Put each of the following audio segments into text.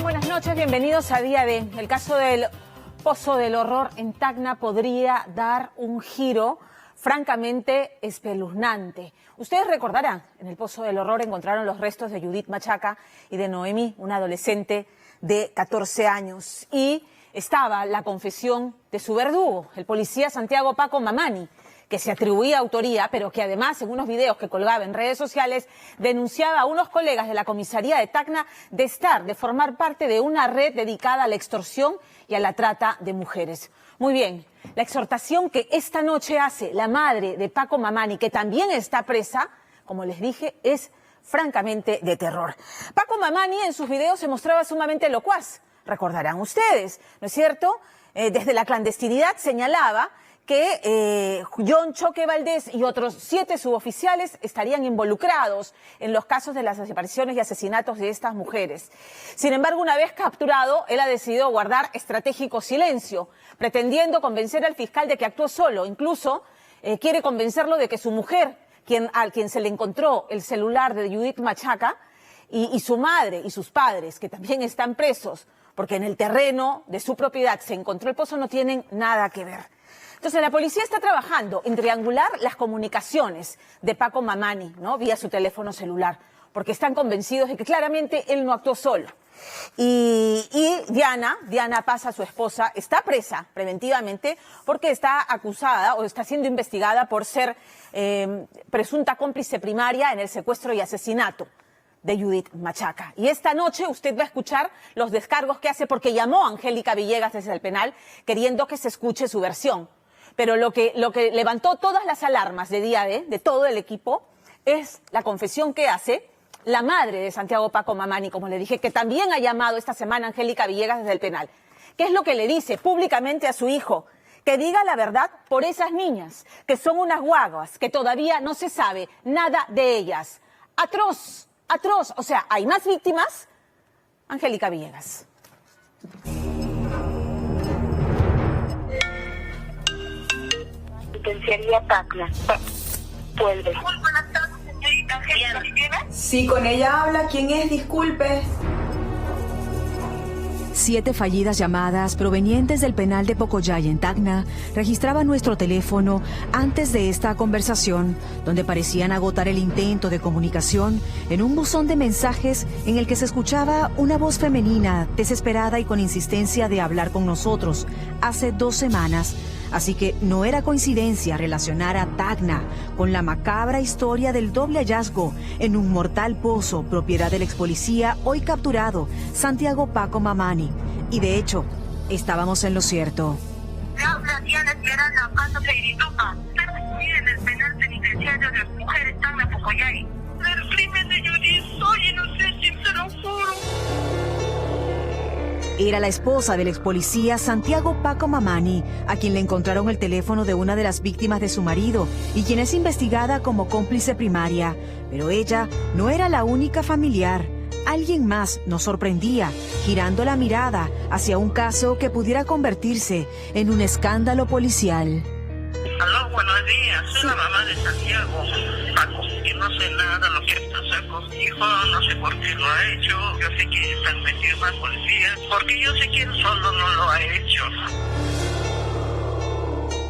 Buenas noches, bienvenidos a Día D. El caso del Pozo del Horror en Tacna podría dar un giro francamente espeluznante. Ustedes recordarán, en el Pozo del Horror encontraron los restos de Judith Machaca y de Noemí, una adolescente de 14 años. Y estaba la confesión de su verdugo, el policía Santiago Paco Mamani, que se atribuía autoría, pero que además en unos videos que colgaba en redes sociales denunciaba a unos colegas de la comisaría de Tacna de formar parte de una red dedicada a la extorsión y a la trata de mujeres. Muy bien, la exhortación que esta noche hace la madre de Paco Mamani, que también está presa, como les dije, es francamente de terror. Paco Mamani en sus videos se mostraba sumamente locuaz, recordarán ustedes, ¿no es cierto? Desde la clandestinidad señalaba que John Choque Valdés y otros 7 suboficiales estarían involucrados en los casos de las desapariciones y asesinatos de estas mujeres. Sin embargo, una vez capturado, él ha decidido guardar estratégico silencio, pretendiendo convencer al fiscal de que actuó solo. Incluso quiere convencerlo de que su mujer, a quien se le encontró el celular de Judith Machaca, y su madre y sus padres, que también están presos, porque en el terreno de su propiedad se encontró el pozo, no tienen nada que ver. Entonces, la policía está trabajando en triangular las comunicaciones de Paco Mamani, ¿no? Vía su teléfono celular, porque están convencidos de que claramente él no actuó solo. Y Diana Paz, su esposa, está presa preventivamente porque está acusada o está siendo investigada por ser presunta cómplice primaria en el secuestro y asesinato de Judith Machaca. Y esta noche usted va a escuchar los descargos que hace porque llamó a Angélica Villegas desde el penal queriendo que se escuche su versión. Pero lo que levantó todas las alarmas de Día D, de todo el equipo, es la confesión que hace la madre de Santiago Paco Mamani, como le dije, que también ha llamado esta semana a Angélica Villegas desde el penal. ¿Qué es lo que le dice públicamente a su hijo? Que diga la verdad por esas niñas, que son unas guaguas, que todavía no se sabe nada de ellas. Atroz, atroz. O sea, ¿hay más víctimas? Angélica Villegas. Penitenciaría Tacna. Vuelve. Buenas tardes, señorita Angélica Villegas. Sí, con ella habla. ¿Quién es? Disculpe. 7 fallidas llamadas provenientes del penal de Pocoyay en Tacna registraban nuestro teléfono antes de esta conversación, donde parecían agotar el intento de comunicación en un buzón de mensajes en el que se escuchaba una voz femenina desesperada y con insistencia de hablar con nosotros hace 2 semanas. Así que no era coincidencia relacionar a Tacna con la macabra historia del doble hallazgo en un mortal pozo propiedad del ex policía hoy capturado, Santiago Paco Mamani. Y de hecho, estábamos en lo cierto. Habla Diana Esperanza, Casa Feiritopa. Estoy en el penal penitenciario de mujeres Tacna, Pocoyay. El crimen de Judith, soy inocente, se lo juro. Era la esposa del ex policía Santiago Paco Mamani, a quien le encontraron el teléfono de una de las víctimas de su marido y quien es investigada como cómplice primaria. Pero ella no era la única familiar. Alguien más nos sorprendía, girando la mirada hacia un caso que pudiera convertirse en un escándalo policial. Aló, buenos días. Soy la mamá de Santiago Paco, que no sé nada lo que pasó con mi hijo, no sé por qué lo ha hecho. Yo sé que están metidos más policías, porque yo sé que él solo no lo ha hecho.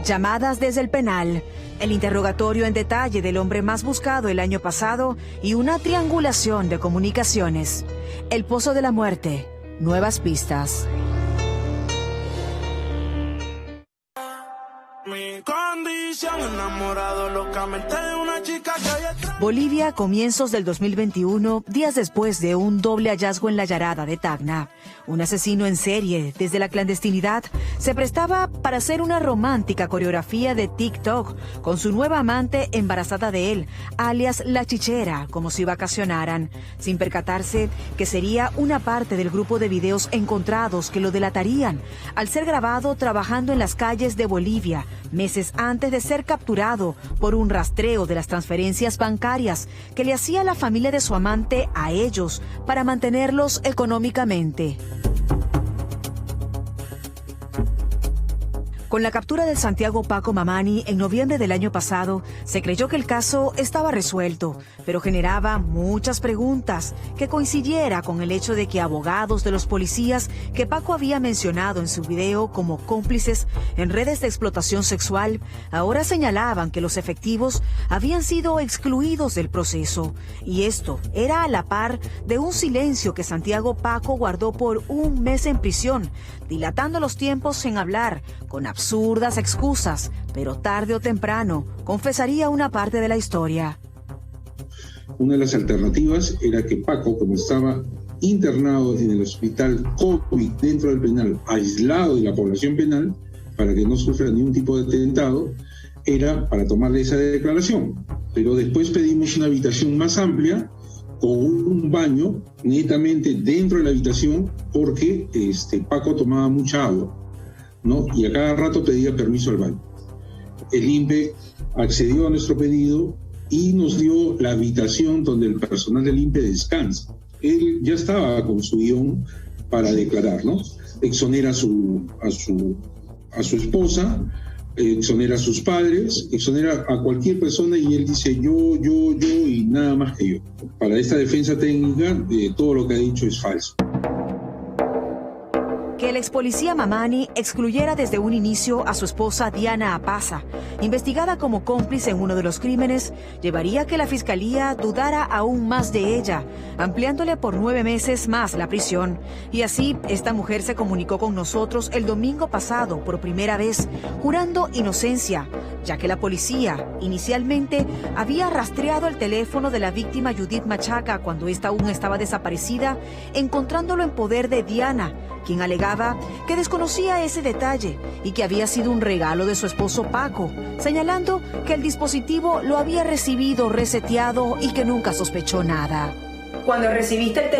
Llamadas desde el penal, el interrogatorio en detalle del hombre más buscado el año pasado y una triangulación de comunicaciones. El Pozo de la Muerte, nuevas pistas. Bolivia, comienzos del 2021, días después de un doble hallazgo en la Yarada de Tacna. Un asesino en serie, desde la clandestinidad, se prestaba para hacer una romántica coreografía de TikTok con su nueva amante embarazada de él, alias La Chichera, como si vacacionaran, sin percatarse que sería una parte del grupo de videos encontrados que lo delatarían, al ser grabado trabajando en las calles de Bolivia, meses antes de ser capturado por un rastreo de las transferencias bancarias que le hacía la familia de su amante a ellos para mantenerlos económicamente. Con la captura de Santiago Paco Mamani en noviembre del año pasado, se creyó que el caso estaba resuelto, pero generaba muchas preguntas que coincidiera con el hecho de que abogados de los policías que Paco había mencionado en su video como cómplices en redes de explotación sexual, ahora señalaban que los efectivos habían sido excluidos del proceso. Y esto era a la par de un silencio que Santiago Paco guardó por un mes en prisión, dilatando los tiempos en hablar, con absurdas excusas, pero tarde o temprano confesaría una parte de la historia. Una de las alternativas era que Paco, como estaba internado en el hospital COVID dentro del penal, aislado de la población penal, para que no sufra ningún tipo de atentado, era para tomarle esa declaración. Pero después pedimos una habitación más amplia, con un baño netamente dentro de la habitación, porque Paco tomaba mucha agua, ¿no? Y a cada rato pedía permiso al baño. El INPE accedió a nuestro pedido y nos dio la habitación donde el personal del INPE descansa. Él ya estaba con su guión para declarar, ¿no? Exonera a su esposa, exonera a sus padres, exonera a cualquier persona, y él dice yo y nada más que yo. Para esta defensa técnica, todo lo que ha dicho es falso. Que el ex policía Mamani excluyera desde un inicio a su esposa Diana Apaza, investigada como cómplice en uno de los crímenes, llevaría a que la fiscalía dudara aún más de ella, ampliándole por 9 meses más la prisión. Y así, esta mujer se comunicó con nosotros el domingo pasado por primera vez, jurando inocencia, ya que la policía inicialmente había rastreado el teléfono de la víctima Judith Machaca cuando ésta aún estaba desaparecida, encontrándolo en poder de Diana, quien alegaba que desconocía ese detalle y que había sido un regalo de su esposo Paco, señalando que el dispositivo lo había recibido reseteado y que nunca sospechó nada. Cuando recibiste el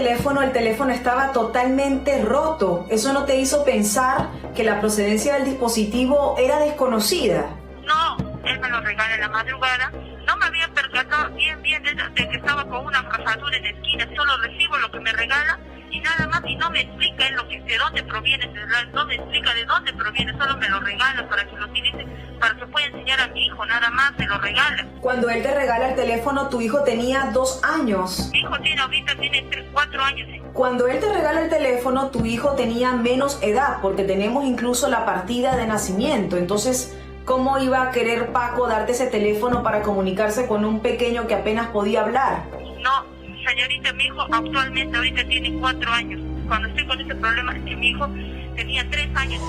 teléfono estaba totalmente roto. ¿Eso no te hizo pensar que la procedencia del dispositivo era desconocida? No, él me lo regala en la madrugada. No me había percatado bien de que estaba con una rajadura en la esquina. Solo recibo lo que me regala y nada más, y no me explica de dónde proviene, no me explica de dónde proviene, solo me lo regala para que lo utilice, para que pueda enseñar a mi hijo, nada más, me lo regala. Cuando él te regala el teléfono, tu hijo tenía 2 años. Mi hijo ahorita tiene 4 años. Cuando él te regala el teléfono, tu hijo tenía menos edad, porque tenemos incluso la partida de nacimiento. Entonces, ¿cómo iba a querer Paco darte ese teléfono para comunicarse con un pequeño que apenas podía hablar? No, señorita, mi hijo actualmente ahorita tiene 4 años. Cuando estoy con ese problema, que mi hijo tenía 3 años.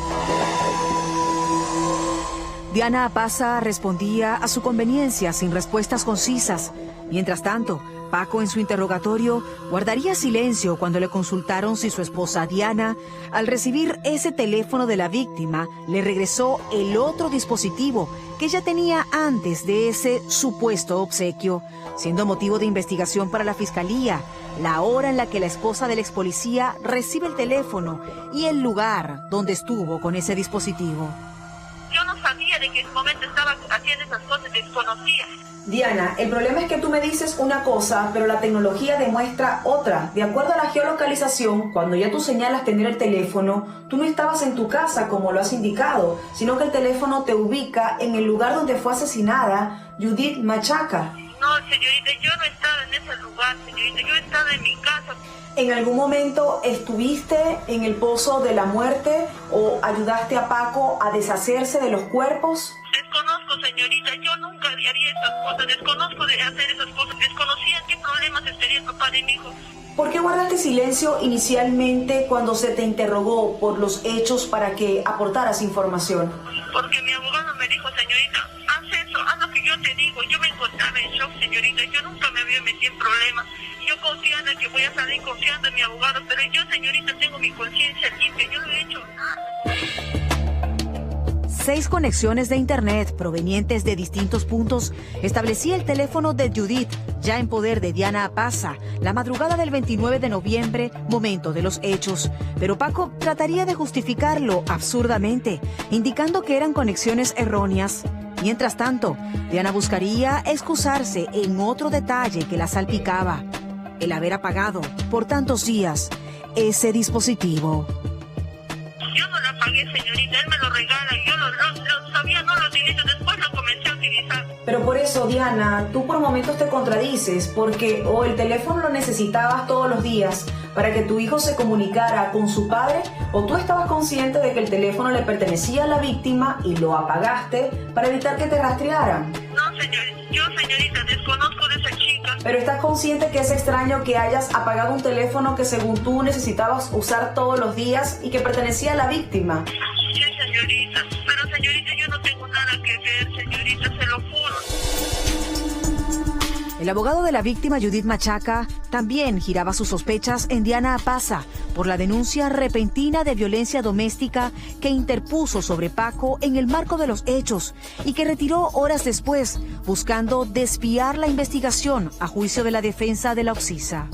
Diana Apaza respondía a su conveniencia sin respuestas concisas. Mientras tanto, Paco en su interrogatorio guardaría silencio cuando le consultaron si su esposa Diana, al recibir ese teléfono de la víctima, le regresó el otro dispositivo que ella tenía antes de ese supuesto obsequio, siendo motivo de investigación para la fiscalía la hora en la que la esposa del ex policía recibe el teléfono y el lugar donde estuvo con ese dispositivo. Yo no sabía de que en ese momento estaba haciendo esas cosas, desconocía. Diana, el problema es que tú me dices una cosa, pero la tecnología demuestra otra. De acuerdo a la geolocalización, cuando ya tú señalas tener el teléfono, tú no estabas en tu casa como lo has indicado, sino que el teléfono te ubica en el lugar donde fue asesinada Judith Machaca. No, señorita, yo no estaba en ese lugar, señorita, yo estaba en mi casa. ¿En algún momento estuviste en el pozo de la muerte o ayudaste a Paco a deshacerse de los cuerpos? Desconozco, señorita, yo nunca haría esas cosas, desconozco de hacer esas cosas, desconocía qué problemas estaría el papá de mi hijo. ¿Por qué guardaste silencio inicialmente cuando se te interrogó por los hechos para que aportaras información? Porque mi abogado me dijo, señorita, haz eso, haz lo que yo te digo. Yo me encontraba en shock, señorita, yo nunca me había metido en problemas. Yo confiando en que voy a salir confiando en mi abogado, pero yo, señorita, tengo mi conciencia limpia, yo no he hecho nada. 6 conexiones de internet provenientes de distintos puntos establecía el teléfono de Judith, ya en poder de Diana Apaza, la madrugada del 29 de noviembre, momento de los hechos. Pero Paco trataría de justificarlo absurdamente, indicando que eran conexiones erróneas. Mientras tanto, Diana buscaría excusarse en otro detalle que la salpicaba: el haber apagado por tantos días ese dispositivo. Yo no la pagué, señorita, él me lo regala, yo lo sabía, no lo utilizo, después lo comencé a utilizar. Pero por eso, Diana, tú por momentos te contradices, porque o el teléfono lo necesitabas todos los días para que tu hijo se comunicara con su padre, o tú estabas consciente de que el teléfono le pertenecía a la víctima y lo apagaste para evitar que te rastrearan. No, señorita, desconozco de esa chica. Pero estás consciente que es extraño que hayas apagado un teléfono que según tú necesitabas usar todos los días y que pertenecía a la víctima. Sí, señorita, pero señorita, yo no tengo nada que ver, señorita, se lo juro. El abogado de la víctima, Judith Machaca, también giraba sus sospechas en Diana Apaza por la denuncia repentina de violencia doméstica que interpuso sobre Paco en el marco de los hechos y que retiró horas después, buscando desviar la investigación a juicio de la defensa de la Oxisa.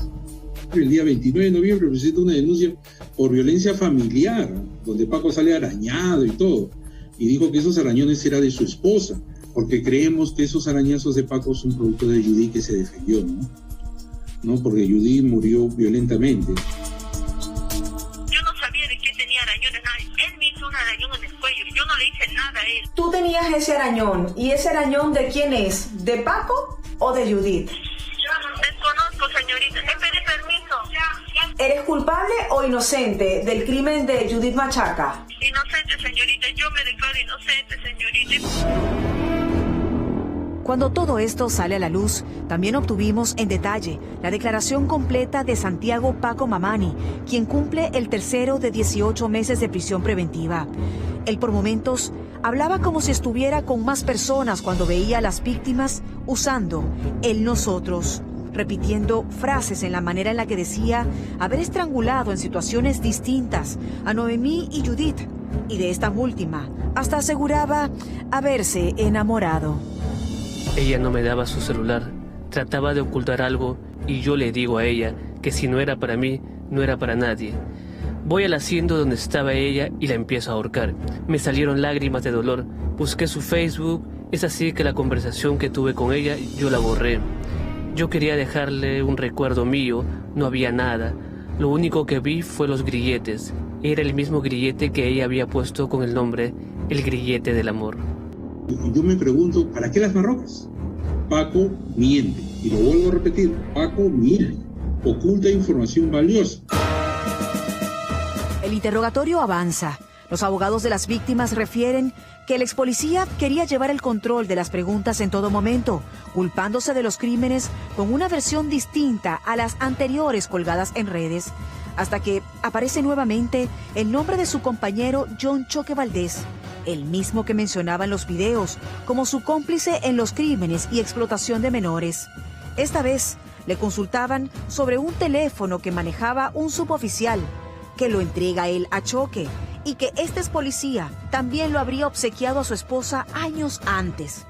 El día 29 de noviembre presenta una denuncia por violencia familiar, donde Paco sale arañado y todo, y dijo que esos arañones eran de su esposa, porque creemos que esos arañazos de Paco son producto de Judith que se defendió, ¿no? Porque Judith murió violentamente. Yo no sabía de qué tenía arañones, él me hizo un arañón en el cuello, yo no le hice nada a él. Tú tenías ese arañón, ¿y ese arañón de quién es? ¿De Paco o de Judith? Desconozco, señorita, le pedí permiso. ¿Eres culpable o inocente del crimen de Judith Machaca? Inocente, señorita, yo me declaro inocente, señorita. Cuando todo esto sale a la luz, también obtuvimos en detalle la declaración completa de Santiago Paco Mamani, quien cumple el tercero de 18 meses de prisión preventiva. Él por momentos hablaba como si estuviera con más personas cuando veía a las víctimas usando el nosotros, repitiendo frases en la manera en la que decía haber estrangulado en situaciones distintas a Noemí y Judith, y de esta última hasta aseguraba haberse enamorado. Ella no me daba su celular, trataba de ocultar algo y yo le digo a ella que si no era para mí, no era para nadie. Voy al asiento donde estaba ella y la empiezo a ahorcar. Me salieron lágrimas de dolor, busqué su Facebook, es así que la conversación que tuve con ella yo la borré. Yo quería dejarle un recuerdo mío, no había nada. Lo único que vi fue los grilletes. Era el mismo grillete que ella había puesto con el nombre El Grillete del Amor. Yo me pregunto, ¿para qué las marrocas? Paco miente, y lo vuelvo a repetir, Paco miente, oculta información valiosa. El interrogatorio avanza. Los abogados de las víctimas refieren que el expolicía quería llevar el control de las preguntas en todo momento, culpándose de los crímenes con una versión distinta a las anteriores colgadas en redes, hasta que aparece nuevamente el nombre de su compañero John Choque Valdés, el mismo que mencionaba en los videos como su cómplice en los crímenes y explotación de menores. Esta vez le consultaban sobre un teléfono que manejaba un suboficial, que lo entrega él a Choque, y que este ex policía también lo habría obsequiado a su esposa años antes.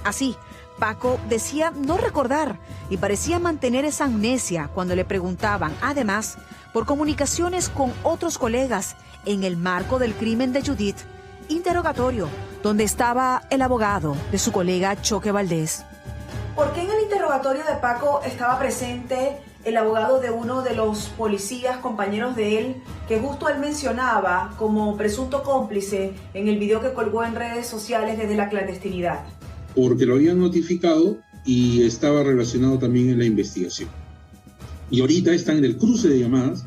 Así, Paco decía no recordar y parecía mantener esa amnesia cuando le preguntaban, además, por comunicaciones con otros colegas en el marco del crimen de Judith. Interrogatorio, donde estaba el abogado de su colega Choque Valdés. ¿Por qué en el interrogatorio de Paco estaba presente el abogado de uno de los policías, compañeros de él, que justo él mencionaba como presunto cómplice en el video que colgó en redes sociales desde la clandestinidad? Porque lo habían notificado y estaba relacionado también en la investigación. Y ahorita están en el cruce de llamadas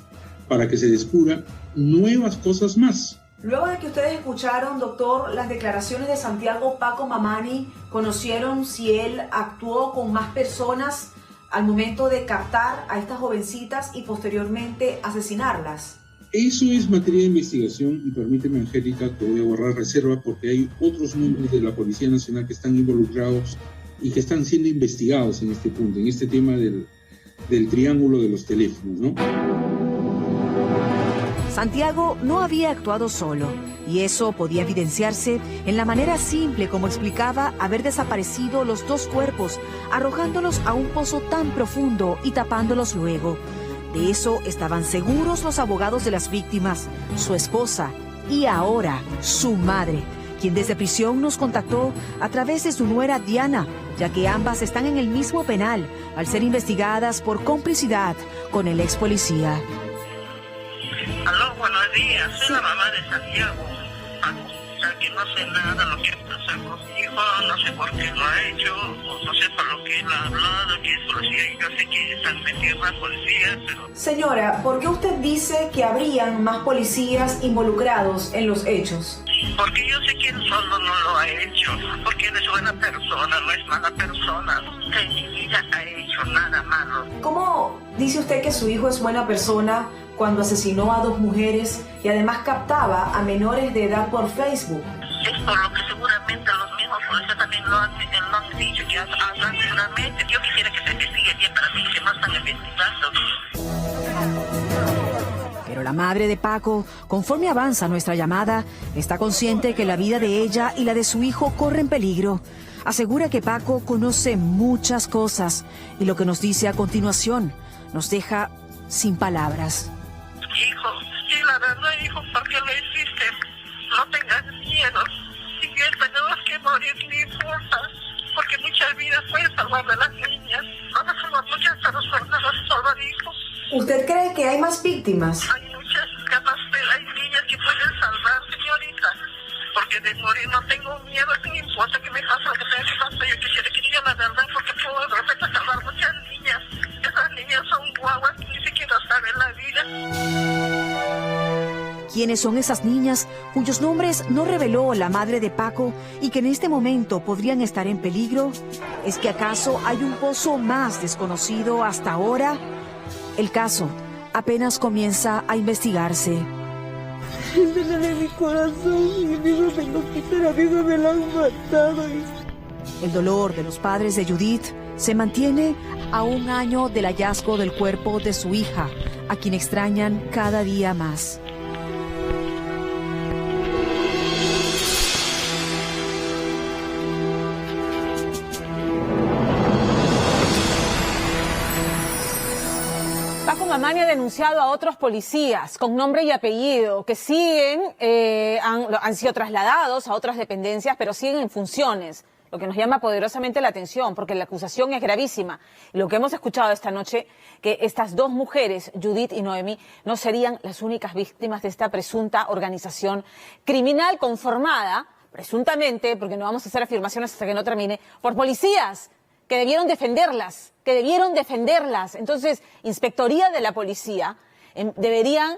para que se descubran nuevas cosas más. Luego de que ustedes escucharon, doctor, las declaraciones de Santiago Paco Mamani, ¿conocieron si él actuó con más personas al momento de captar a estas jovencitas y posteriormente asesinarlas? Eso es materia de investigación y permíteme, Angélica, que voy a guardar reserva porque hay otros miembros de la Policía Nacional que están involucrados y que están siendo investigados en este punto, en este tema del triángulo de los teléfonos, ¿no? Santiago no había actuado solo, y eso podía evidenciarse en la manera simple como explicaba haber desaparecido los dos cuerpos, arrojándolos a un pozo tan profundo y tapándolos luego. De eso estaban seguros los abogados de las víctimas, su esposa y ahora su madre, quien desde prisión nos contactó a través de su nuera Diana, ya que ambas están en el mismo penal al ser investigadas por complicidad con el ex policía. Aló, buenos días, soy la mamá de Santiago. O sea, que no sé nada lo que pasa con mi hijo, no sé por qué lo ha hecho, o no sé por lo que él ha hablado, que es policía, y yo sé que están metidos más policías, pero... Señora, ¿por qué usted dice que habrían más policías involucrados en los hechos? Porque yo sé que él solo no lo ha hecho, porque él es buena persona, no es mala persona, nunca en mi vida ha hecho nada malo. ¿Cómo dice usted que su hijo es buena persona cuando asesinó a 2 mujeres y además captaba a menores de edad por Facebook? Es por lo que seguramente los mismos policías también lo han dicho, que hablan seguramente. Yo quisiera que se investigue bien para mí, que no están investigando. Pero la madre de Paco, conforme avanza nuestra llamada, está consciente que la vida de ella y la de su hijo corren peligro. Asegura que Paco conoce muchas cosas y lo que nos dice a continuación nos deja sin palabras. Hijo, sí, la verdad, hijo, ¿por qué lo hiciste? No tengas miedo. Si bien tenemos que morir, no importa, porque muchas vidas pueden salvar de las niñas. Ahora somos muchas, pero podemos salvar hijos. ¿Usted cree que hay más víctimas? Hay muchas, capaz, hay niñas que pueden salvar, señorita. Porque de morir no tengo miedo, no importa que me pase lo que tenga que pasar. Yo quisiera que diga la verdad, porque puedo de repente salvar muchas niñas. Esas niñas son guaguas que ni siquiera saben la vida. ¿Quiénes son esas niñas cuyos nombres no reveló la madre de Paco y que en este momento podrían estar en peligro? ¿Es que acaso hay un pozo más desconocido hasta ahora? El caso apenas comienza a investigarse. De mi corazón, y mi hijo me lo quitan, a mí me lo han matado. El dolor de los padres de Judith se mantiene a 1 año del hallazgo del cuerpo de su hija, a quien extrañan cada día más. Paco Mamani ha denunciado a otros policías con nombre y apellido que siguen, han sido trasladados a otras dependencias, pero siguen en funciones, lo que nos llama poderosamente la atención, porque la acusación es gravísima. Y lo que hemos escuchado esta noche, que estas 2 mujeres, Judith y Noemi, no serían las únicas víctimas de esta presunta organización criminal conformada, presuntamente, porque no vamos a hacer afirmaciones hasta que no termine, por policías que debieron defenderlas, Entonces, Inspectoría de la Policía deberían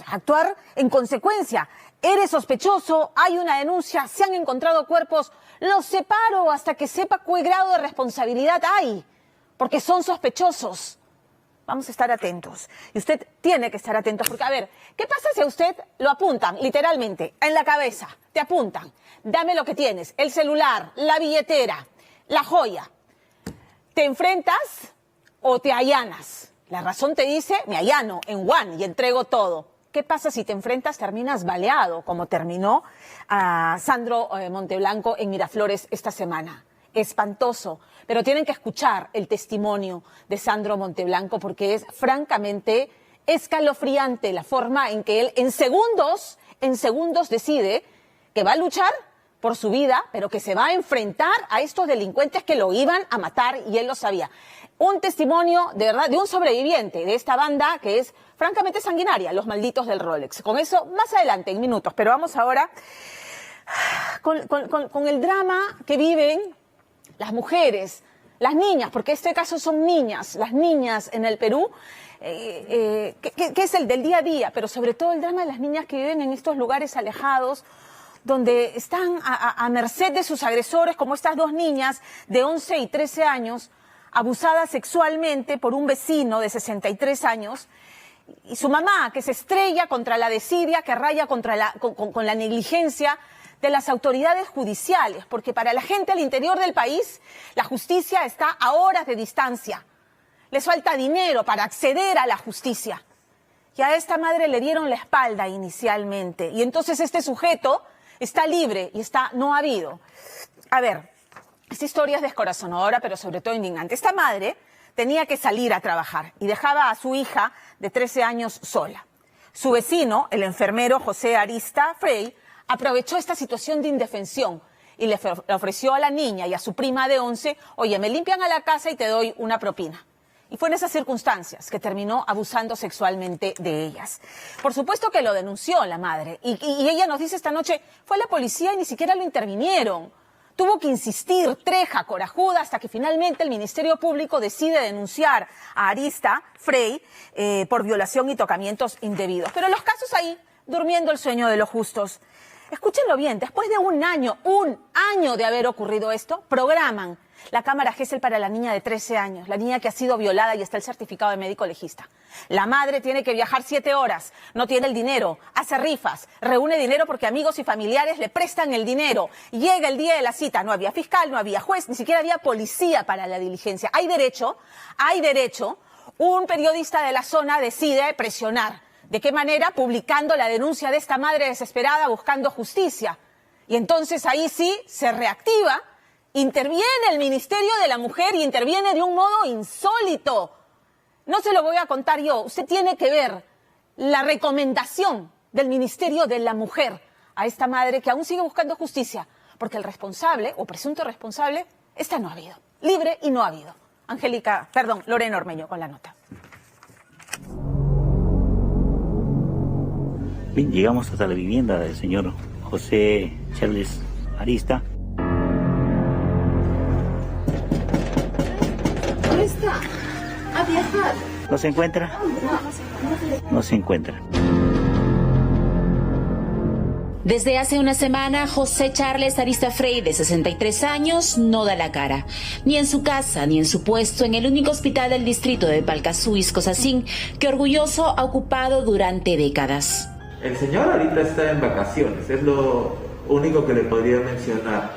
actuar en consecuencia. Eres sospechoso, hay una denuncia, se han encontrado cuerpos, los separo hasta que sepa qué grado de responsabilidad hay, porque son sospechosos. Vamos a estar atentos. Y usted tiene que estar atento, porque, a ver, ¿qué pasa si a usted lo apuntan, literalmente, en la cabeza? Te apuntan, dame lo que tienes, el celular, la billetera, la joya. ¿Te enfrentas o te allanas? La razón te dice, me allano en one y entrego todo. ¿Qué pasa si te enfrentas, terminas baleado, como terminó a Sandro Monteblanco en Miraflores esta semana? Espantoso, pero tienen que escuchar el testimonio de Sandro Monteblanco porque es francamente escalofriante la forma en que él en segundos decide que va a luchar por su vida, pero que se va a enfrentar a estos delincuentes que lo iban a matar y él lo sabía. Un testimonio de verdad de un sobreviviente de esta banda que es francamente sanguinaria, los malditos del Rolex. Con eso más adelante, en minutos, pero vamos ahora con el drama que viven las mujeres, las niñas, porque en este caso son niñas, las niñas en el Perú, que es el del día a día, pero sobre todo el drama de las niñas que viven en estos lugares alejados, donde están a merced de sus agresores, como estas 2 niñas de 11 y 13 años, abusadas sexualmente por un vecino de 63 años, y su mamá, que se estrella contra la desidia, que raya contra con la negligencia de las autoridades judiciales, porque para la gente al interior del país, la justicia está a horas de distancia. Les falta dinero para acceder a la justicia. Y a esta madre le dieron la espalda inicialmente, y entonces este sujeto está libre y está no habido. A ver, esta historia es descorazonadora, pero sobre todo indignante. Esta madre tenía que salir a trabajar y dejaba a su hija de 13 años sola. Su vecino, el enfermero José Arista Frey, aprovechó esta situación de indefensión y le ofreció a la niña y a su prima de 11, oye, me limpian a la casa y te doy una propina. Y fue en esas circunstancias que terminó abusando sexualmente de ellas. Por supuesto que lo denunció la madre. Y ella nos dice esta noche, fue la policía y ni siquiera lo intervinieron. Tuvo que insistir, treja, corajuda, hasta que finalmente el Ministerio Público decide denunciar a Arista Frey por violación y tocamientos indebidos. Pero los casos ahí, durmiendo el sueño de los justos. Escúchenlo bien, después de un año de haber ocurrido esto, programan la cámara Gesell para la niña de 13 años, la niña que ha sido violada y está el certificado de médico legista. La madre tiene que viajar 7 horas, no tiene el dinero, hace rifas, reúne dinero porque amigos y familiares le prestan el dinero. Llega el día de la cita, no había fiscal, no había juez, ni siquiera había policía para la diligencia. Hay derecho, un periodista de la zona decide presionar. ¿De qué manera? Publicando la denuncia de esta madre desesperada buscando justicia. Y entonces ahí sí se reactiva. Interviene el Ministerio de la Mujer y interviene de un modo insólito. No se lo voy a contar yo. Usted tiene que ver la recomendación del Ministerio de la Mujer a esta madre que aún sigue buscando justicia, porque el responsable o presunto responsable, no ha habido. Libre y no ha habido. Lorena Ormeño con la nota. Bien, llegamos hasta la vivienda del señor José Charles Arista. ¿Dónde está? ¿Ha viajado? ¿No se encuentra? No se encuentra. Desde hace una semana, José Charles Arista Frey, de 63 años, no da la cara. Ni en su casa, ni en su puesto en el único hospital del distrito de Palcasuís, Cosacín, que orgulloso ha ocupado durante décadas. El señor ahorita está en vacaciones, es lo único que le podría mencionar.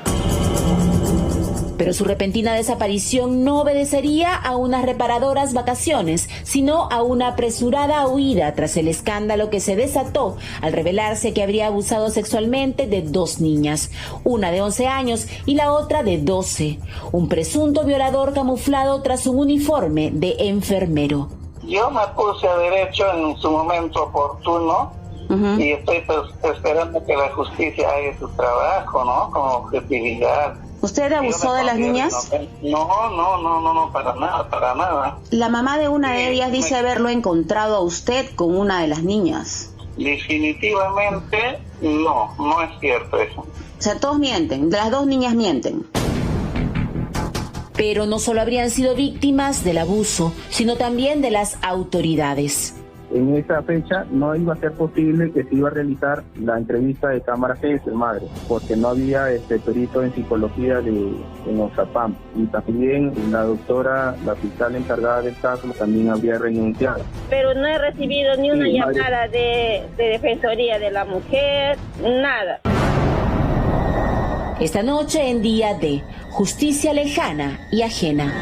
Pero su repentina desaparición no obedecería a unas reparadoras vacaciones, sino a una apresurada huida tras el escándalo que se desató al revelarse que habría abusado sexualmente de 2 niñas, una de 11 años y la otra de 12. Un presunto violador camuflado tras un uniforme de enfermero. Yo me puse a derecho en su momento oportuno. Y estoy esperando que la justicia haga su trabajo, ¿no? Con objetividad. ¿Usted abusó de las niñas? No, para nada. La mamá de una de ellas dice haberlo encontrado a usted con una de las niñas. Definitivamente no es cierto eso. O sea, todos mienten, las 2 niñas mienten. Pero no solo habrían sido víctimas del abuso, sino también de las autoridades. En esa fecha no iba a ser posible que se iba a realizar la entrevista de cámara Gesell, madre, porque no había perito en psicología en Oxapam. Y también la doctora, la fiscal encargada del caso, también habría renunciado. Pero no he recibido ni una llamada de Defensoría de la Mujer, nada. Esta noche en Día de Justicia Lejana y Ajena.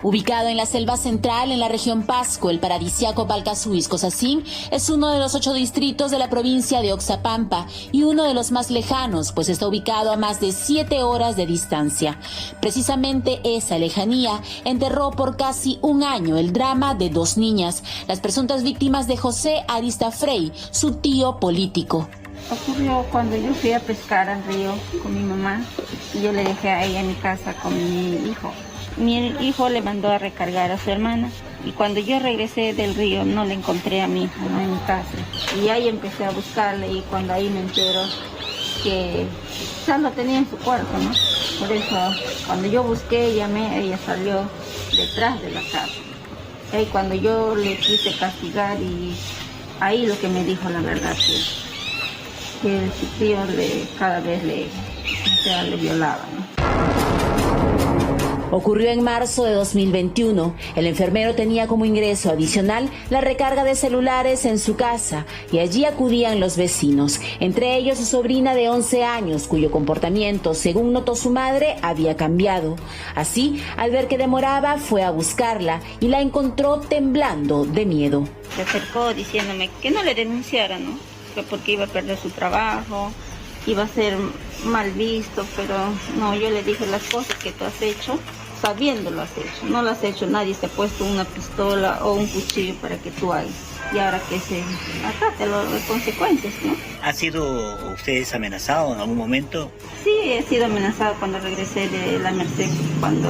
Ubicado en la selva central, en la región Pasco, el paradisíaco Palcasuís, Cosacín, es uno de los 8 distritos de la provincia de Oxapampa y uno de los más lejanos, pues está ubicado a más de 7 horas de distancia. Precisamente esa lejanía enterró por casi un año el drama de 2 niñas, las presuntas víctimas de José Arista Frey, su tío político. Ocurrió cuando yo fui a pescar al río con mi mamá y yo le dejé a ella en mi casa con mi hijo. Mi hijo le mandó a recargar a su hermana y cuando yo regresé del río no le encontré a mi hijo, ¿no?, en mi casa. Y ahí empecé a buscarle y cuando ahí me entero que ya lo tenía en su cuarto, ¿no? Por eso cuando yo busqué, llamé, ella salió detrás de la casa. Y cuando yo le quise castigar y ahí lo que me dijo la verdad que su tío cada vez le violaba, ¿no? Ocurrió en marzo de 2021. El enfermero tenía como ingreso adicional la recarga de celulares en su casa y allí acudían los vecinos, entre ellos su sobrina de 11 años, cuyo comportamiento, según notó su madre, había cambiado. Así, al ver que demoraba, fue a buscarla y la encontró temblando de miedo. Se acercó diciéndome que no le denunciara, ¿no? Porque iba a perder su trabajo, iba a ser mal visto, pero no, yo le dije las cosas que tú has hecho, sabiendo lo has hecho, no lo has hecho, nadie te ha puesto una pistola o un cuchillo para que tú hagas. y ahora que se acate las consecuencias, ¿no? ¿Ha sido ustedes amenazados en algún momento? Sí, he sido amenazado cuando regresé de la Merced, cuando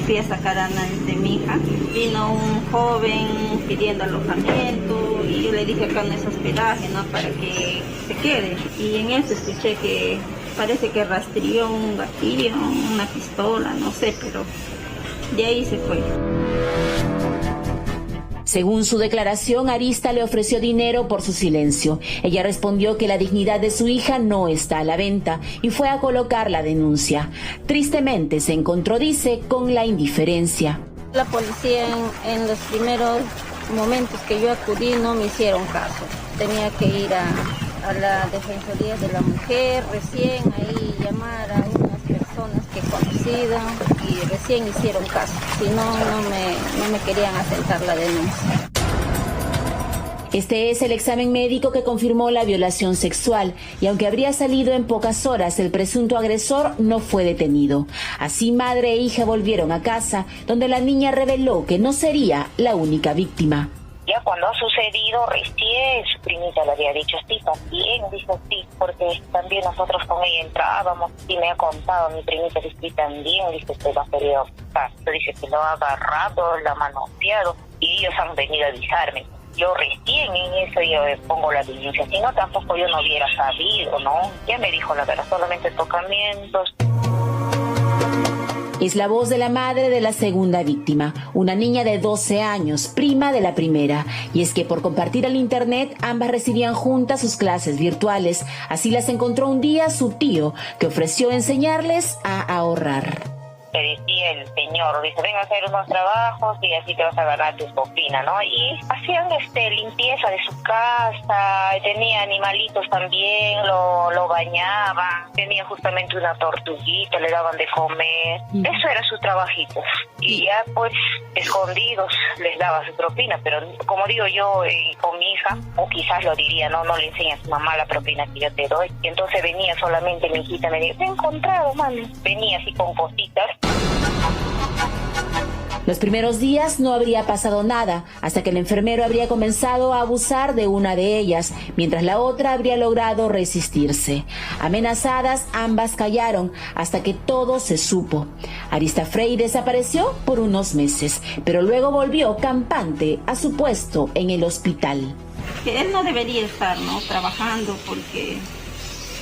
fui a sacar a de mi hija. Vino un joven pidiendo alojamiento y yo le dije acá no es hospedaje, ¿no? Para que se quede. Y en eso escuché que parece que rastreó un gatillo, una pistola, no sé, pero de ahí se fue. Según su declaración, Arista le ofreció dinero por su silencio. Ella respondió que la dignidad de su hija no está a la venta y fue a colocar la denuncia. Tristemente se encontró, dice, con la indiferencia. La policía en los primeros momentos que yo acudí no me hicieron caso. Tenía que ir a la Defensoría de la Mujer, recién ahí llamar a unas personas que he conocido y recién hicieron caso. Si no, no me querían aceptar la denuncia. Este es el examen médico que confirmó la violación sexual y aunque habría salido en pocas horas, el presunto agresor no fue detenido. Así madre e hija volvieron a casa, donde la niña reveló que no sería la única víctima. Ya cuando ha sucedido, recién su primita le había dicho, sí, también, dijo sí, porque también nosotros con ella entrábamos y me ha contado, mi primita dice sí, también, dice que lo ha querido buscar, dice que lo ha agarrado, lo ha manoseado y ellos han venido a avisarme. Yo recién en eso yo pongo la denuncia, si no tampoco yo no hubiera sabido, ¿no? Ya me dijo la verdad, solamente tocamientos. Es la voz de la madre de la segunda víctima, una niña de 12 años, prima de la primera. Y es que por compartir el internet, ambas recibían juntas sus clases virtuales. Así las encontró un día su tío, que ofreció enseñarles a ahorrar. Le decía el señor, dice, ven a hacer unos trabajos y así te vas a ganar tu propina, ¿no? Y hacían limpieza de su casa, tenía animalitos también, lo bañaban, tenía justamente una tortuguita, le daban de comer, eso era su trabajito. Y ya pues escondidos les daba su propina, pero como digo yo con mi hija, o quizás lo diría, no le enseña a su mamá la propina que yo te doy. Y entonces venía solamente mi hijita, me dijo, te he encontrado, mami. Venía así con cositas. Los primeros días no habría pasado nada, hasta que el enfermero habría comenzado a abusar de una de ellas, mientras la otra habría logrado resistirse. Amenazadas, ambas callaron, hasta que todo se supo. Arista Frey desapareció por unos meses, pero luego volvió campante a su puesto en el hospital. Que él no debería estar, ¿no?, trabajando, porque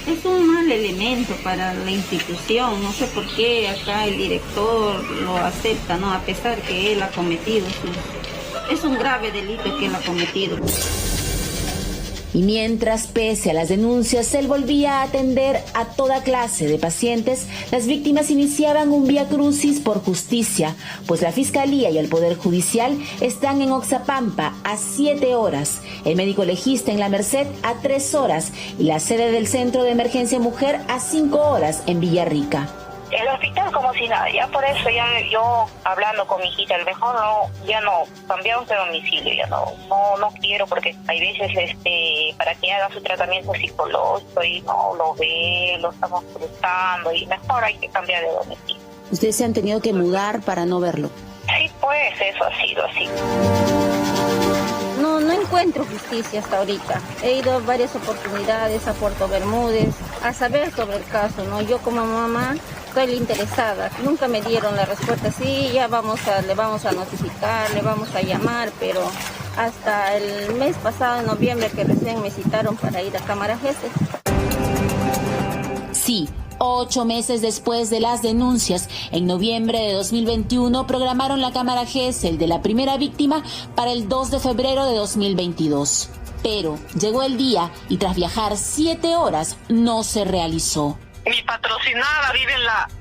es un mal elemento para la institución. No sé por qué acá el director lo acepta, ¿no? A pesar que él ha cometido es un grave delito que él ha cometido. Y mientras, pese a las denuncias, él volvía a atender a toda clase de pacientes, las víctimas iniciaban un viacrucis por justicia, pues la Fiscalía y el Poder Judicial están en Oxapampa a 7 horas, el médico legista en La Merced a 3 horas y la sede del Centro de Emergencia Mujer a 5 horas en Villarrica. El hospital como si nada, ya por eso ya yo hablando con mi hijita, a lo mejor ya no, cambiamos de domicilio, ya no quiero, porque hay veces para que haga su tratamiento psicológico y no lo ve, lo estamos frustrando y mejor hay que cambiar de domicilio. ¿Ustedes se han tenido que mudar para no verlo? Sí, pues eso ha sido así. No encuentro justicia hasta ahorita. He ido varias oportunidades a Puerto Bermúdez a saber sobre el caso, ¿no? Yo como mamá estoy interesada. Nunca me dieron la respuesta. Sí, ya le vamos a notificar, le vamos a llamar, pero hasta el mes pasado, en noviembre, que recién me citaron para ir a Cámara Gesell. Sí. 8 meses después de las denuncias, en noviembre de 2021 programaron la Cámara Gesell de la primera víctima para el 2 de febrero de 2022. Pero llegó el día y tras viajar 7 horas no se realizó. Mi patrocinada vive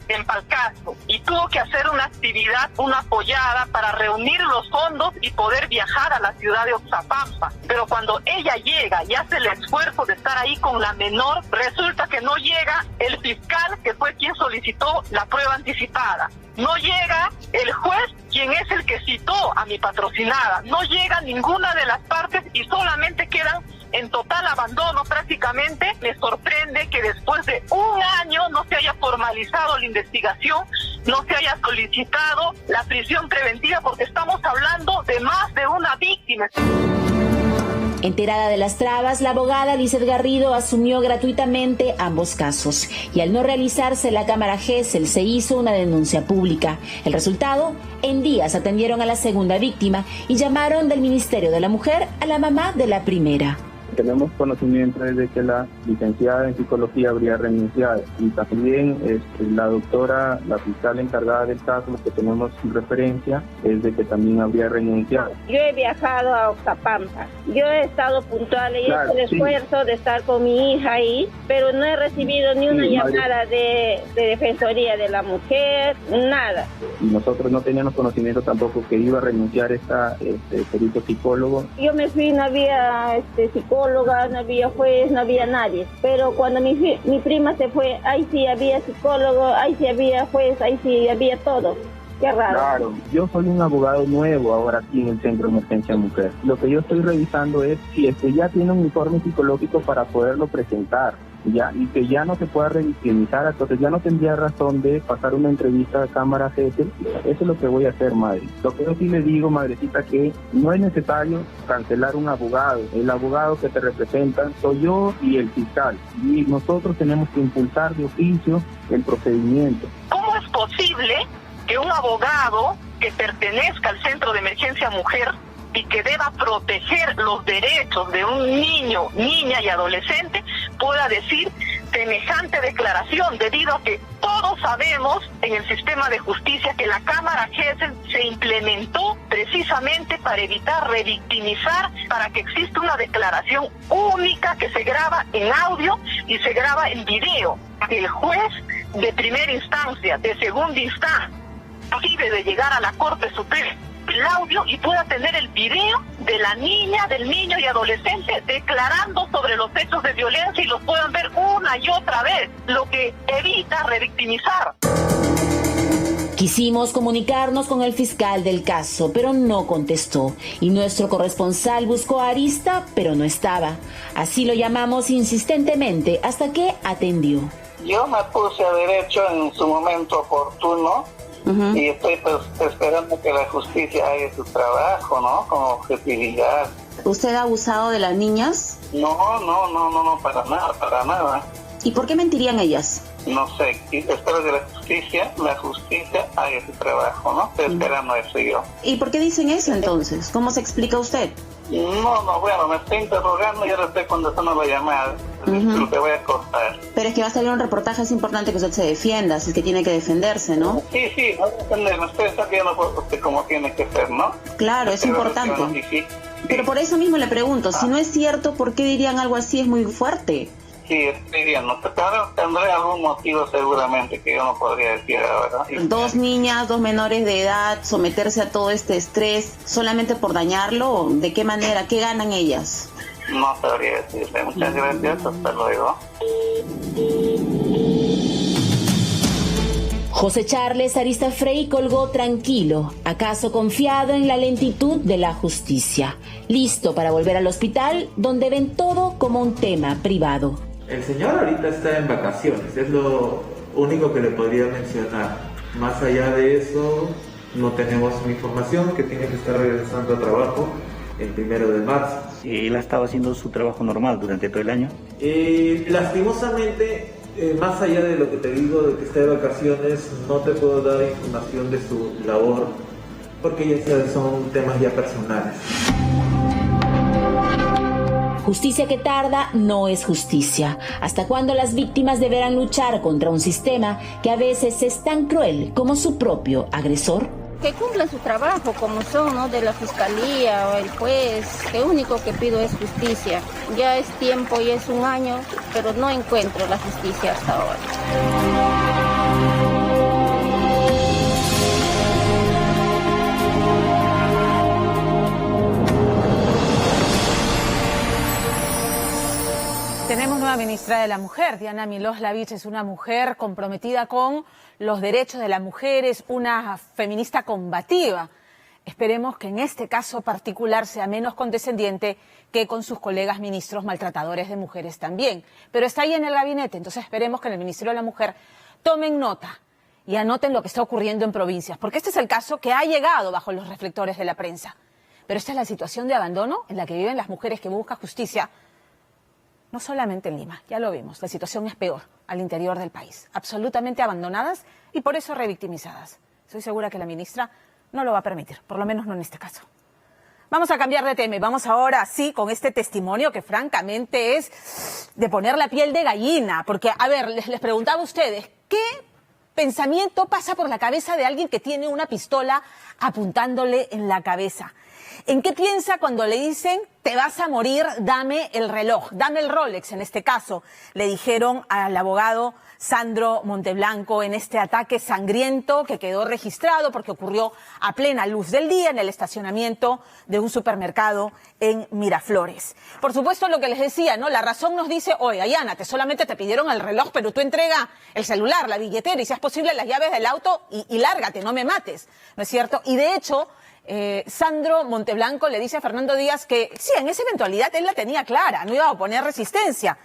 en Palcazo y tuvo que hacer una actividad, una apoyada para reunir los fondos y poder viajar a la ciudad de Oxapampa. Pero cuando ella llega y hace el esfuerzo de estar ahí con la menor, resulta que no llega el fiscal, que fue quien solicitó la prueba anticipada. No llega el juez, quien es el que citó a mi patrocinada. No llega ninguna de las partes y solamente quedan en total abandono prácticamente. Me sorprende que después de un año no se haya formalizado la investigación, no se haya solicitado la prisión preventiva, porque estamos hablando de más de una víctima. Enterada de las trabas, la abogada Lizeth Garrido asumió gratuitamente ambos casos y al no realizarse la cámara Gesell se hizo una denuncia pública. El resultado, en días atendieron a la segunda víctima y llamaron del Ministerio de la Mujer a la mamá de la primera. Tenemos conocimiento de que la licenciada en psicología habría renunciado y también la doctora, la fiscal encargada del caso, lo que tenemos en referencia es de que también habría renunciado. Yo he viajado a Oxapampa, yo he estado puntual y he hecho el esfuerzo de estar con mi hija ahí, pero no he recibido ni una llamada de Defensoría de la Mujer, nada. Y nosotros no teníamos conocimiento tampoco que iba a renunciar perito psicólogo. Yo me fui, no había psicólogo, no había juez, no había nadie. Pero cuando mi prima se fue, ahí sí había psicólogo, ahí sí había juez, ahí sí había todo. Qué raro. Claro, yo soy un abogado nuevo ahora aquí en el Centro de Emergencia Mujer. Lo que yo estoy revisando es si ya tiene un informe psicológico para poderlo presentar. Ya, y que ya no se pueda revictimizar, entonces ya no tendría razón de pasar una entrevista a cámara Gesell. Eso es lo que voy a hacer, madre. Lo que yo sí le digo, madrecita, que no es necesario cancelar un abogado. El abogado que te representa soy yo y el fiscal. Y nosotros tenemos que impulsar de oficio el procedimiento. ¿Cómo es posible que un abogado que pertenezca al Centro de Emergencia Mujer y que deba proteger los derechos de un niño, niña y adolescente pueda decir semejante declaración, debido a que todos sabemos en el sistema de justicia que la cámara Gesell se implementó precisamente para evitar revictimizar, para que exista una declaración única que se graba en audio y se graba en video. El juez de primera instancia, de segunda instancia, debe de llegar a la Corte Suprema el audio y pueda tener el video de la niña, del niño y adolescente declarando sobre los hechos de violencia y los puedan ver una y otra vez, lo que evita revictimizar. Quisimos comunicarnos con el fiscal del caso, pero no contestó. Y nuestro corresponsal buscó a Arista, pero no estaba. Así lo llamamos insistentemente hasta que atendió. Yo me puse a derecho en su momento oportuno. Y estoy esperando que la justicia haga su trabajo, ¿no? Con objetividad. ¿Usted ha abusado de las niñas? No, para nada. ¿Y por qué mentirían ellas? No sé, espero que la justicia haga su trabajo, ¿no? Estoy esperando eso yo. ¿Y por qué dicen eso entonces? ¿Cómo se explica usted? Bueno, me estoy interrogando y ahora estoy contestando la llamada. Lo que voy a cortar. Pero es que va a salir un reportaje, es importante que usted se defienda, si es que tiene que defenderse, ¿no? Sí, voy a defenderme, estoy sabiendo como tiene que ser, ¿no? Claro, es importante. Sí. Pero por eso mismo le pregunto, si no es cierto, ¿por qué dirían algo así? Es muy fuerte. Sí, estoy viendo. Tendré algún motivo seguramente que yo no podría decir ahora. 2 niñas, 2 menores de edad, someterse a todo este estrés solamente por dañarlo, ¿de qué manera? ¿Qué ganan ellas? No sabría decirle. Muchas gracias, hasta luego. José Charles Arista Frey colgó tranquilo, acaso confiado en la lentitud de la justicia, listo para volver al hospital donde ven todo como un tema privado. El señor ahorita está en vacaciones, es lo único que le podría mencionar. Más allá de eso, no tenemos información, que tiene que estar regresando a trabajo el 1 de marzo. ¿Él ha estado haciendo su trabajo normal durante todo el año? Lastimosamente, más allá de lo que te digo de que está de vacaciones, no te puedo dar información de su labor, porque ya son temas ya personales. Justicia que tarda no es justicia. ¿Hasta cuándo las víctimas deberán luchar contra un sistema que a veces es tan cruel como su propio agresor? Que cumplan su trabajo como son, ¿no? De la fiscalía o el juez. Lo único que pido es justicia. Ya es tiempo, ya es un año, pero no encuentro la justicia hasta ahora. Tenemos nueva ministra de la Mujer. Diana Miloslavich es una mujer comprometida con los derechos de las mujeres, una feminista combativa. Esperemos que en este caso particular sea menos condescendiente que con sus colegas ministros maltratadores de mujeres también. Pero está ahí en el gabinete, entonces esperemos que en el Ministerio de la Mujer tomen nota y anoten lo que está ocurriendo en provincias, porque este es el caso que ha llegado bajo los reflectores de la prensa. Pero esta es la situación de abandono en la que viven las mujeres que buscan justicia, no solamente en Lima, ya lo vimos, la situación es peor al interior del país, absolutamente abandonadas y por eso revictimizadas. Estoy segura que la ministra no lo va a permitir, por lo menos no en este caso. Vamos a cambiar de tema y vamos ahora sí con este testimonio que francamente es de poner la piel de gallina, porque, a ver, les preguntaba a ustedes, ¿qué pensamiento pasa por la cabeza de alguien que tiene una pistola apuntándole en la cabeza? ¿En qué piensa cuando le dicen, te vas a morir, dame el reloj, dame el Rolex en este caso? Le dijeron al abogado Sandro Monteblanco en este ataque sangriento que quedó registrado porque ocurrió a plena luz del día en el estacionamiento de un supermercado en Miraflores. Por supuesto, lo que les decía, ¿no? La razón nos dice, oye, Ayana, solamente te pidieron el reloj, pero tú entrega el celular, la billetera y si es posible las llaves del auto y lárgate, no me mates, ¿no es cierto? Y de hecho, Sandro Monteblanco le dice a Fernando Díaz que sí, en esa eventualidad él la tenía clara, no iba a oponer resistencia.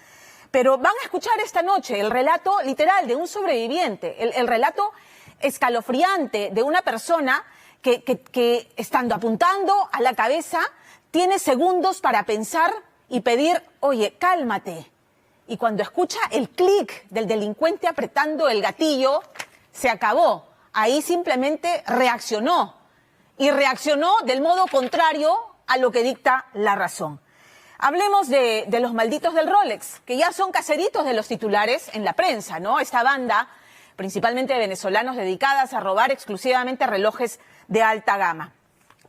Pero van a escuchar esta noche el relato literal de un sobreviviente, el relato escalofriante de una persona que estando apuntando a la cabeza, tiene segundos para pensar y pedir, oye, cálmate. Y cuando escucha el clic del delincuente apretando el gatillo, se acabó. Ahí simplemente reaccionó. Y reaccionó del modo contrario a lo que dicta la razón. Hablemos de los malditos del Rolex, que ya son caseritos de los titulares en la prensa, ¿no? Esta banda, principalmente de venezolanos dedicadas a robar exclusivamente relojes de alta gama.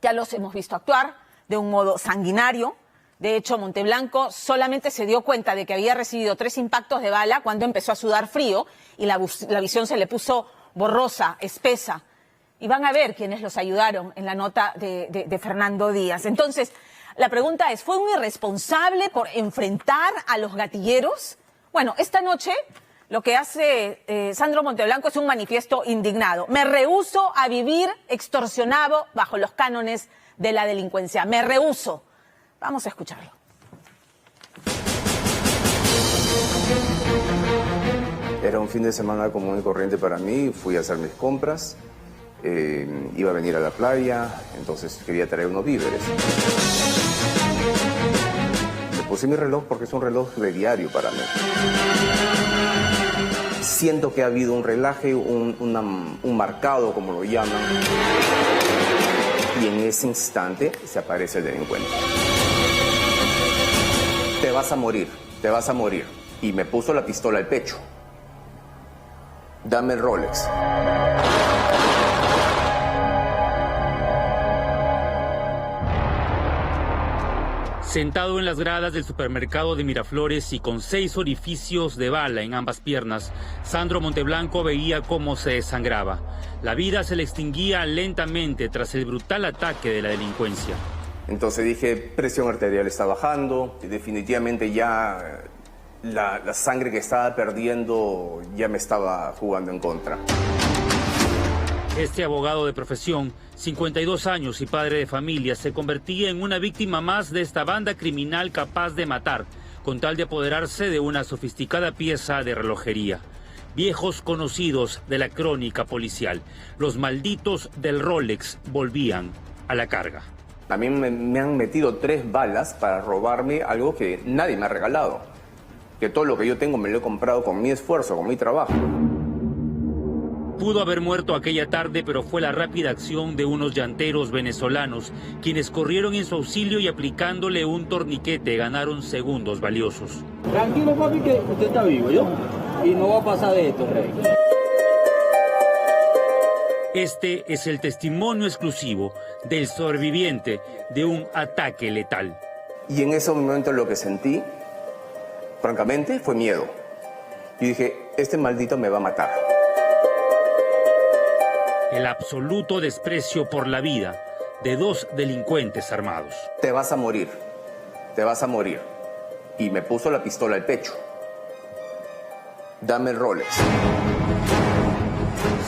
Ya los hemos visto actuar de un modo sanguinario. De hecho, Monteblanco solamente se dio cuenta de que había recibido 3 impactos de bala cuando empezó a sudar frío y la visión se le puso borrosa, espesa. Y van a ver quiénes los ayudaron en la nota de Fernando Díaz. Entonces, la pregunta es, ¿fue un irresponsable por enfrentar a los gatilleros? Bueno, esta noche lo que hace Sandro Monteblanco es un manifiesto indignado. Me rehúso a vivir extorsionado bajo los cánones de la delincuencia. Me rehúso. Vamos a escucharlo. Era un fin de semana común y corriente para mí. Fui a hacer mis compras. Iba a venir a la playa, entonces quería traer unos víveres. Le puse mi reloj porque es un reloj de diario para mí. Siento que ha habido un relaje, un marcado, como lo llaman. Y en ese instante se aparece el delincuente. Te vas a morir, te vas a morir. Y me puso la pistola al pecho. Dame el Rolex. Sentado en las gradas del supermercado de Miraflores y con 6 orificios de bala en ambas piernas, Sandro Monteblanco veía cómo se desangraba. La vida se le extinguía lentamente tras el brutal ataque de la delincuencia. Entonces dije, presión arterial está bajando, y definitivamente ya la sangre que estaba perdiendo ya me estaba jugando en contra. Este abogado de profesión, 52 años y padre de familia, se convertía en una víctima más de esta banda criminal capaz de matar, con tal de apoderarse de una sofisticada pieza de relojería. Viejos conocidos de la crónica policial, los malditos del Rolex volvían a la carga. A mí me han metido 3 balas para robarme algo que nadie me ha regalado. Que todo lo que yo tengo me lo he comprado con mi esfuerzo, con mi trabajo. Pudo haber muerto aquella tarde, pero fue la rápida acción de unos llanteros venezolanos, quienes corrieron en su auxilio y aplicándole un torniquete ganaron segundos valiosos. Tranquilo, papi, que usted está vivo, ¿yo? Y no va a pasar de esto, rey. Este es el testimonio exclusivo del sobreviviente de un ataque letal. Y en ese momento lo que sentí, francamente, fue miedo. Y dije, este maldito me va a matar. El absoluto desprecio por la vida de 2 delincuentes armados. Te vas a morir, te vas a morir. Y me puso la pistola al pecho. Dame el Rolex.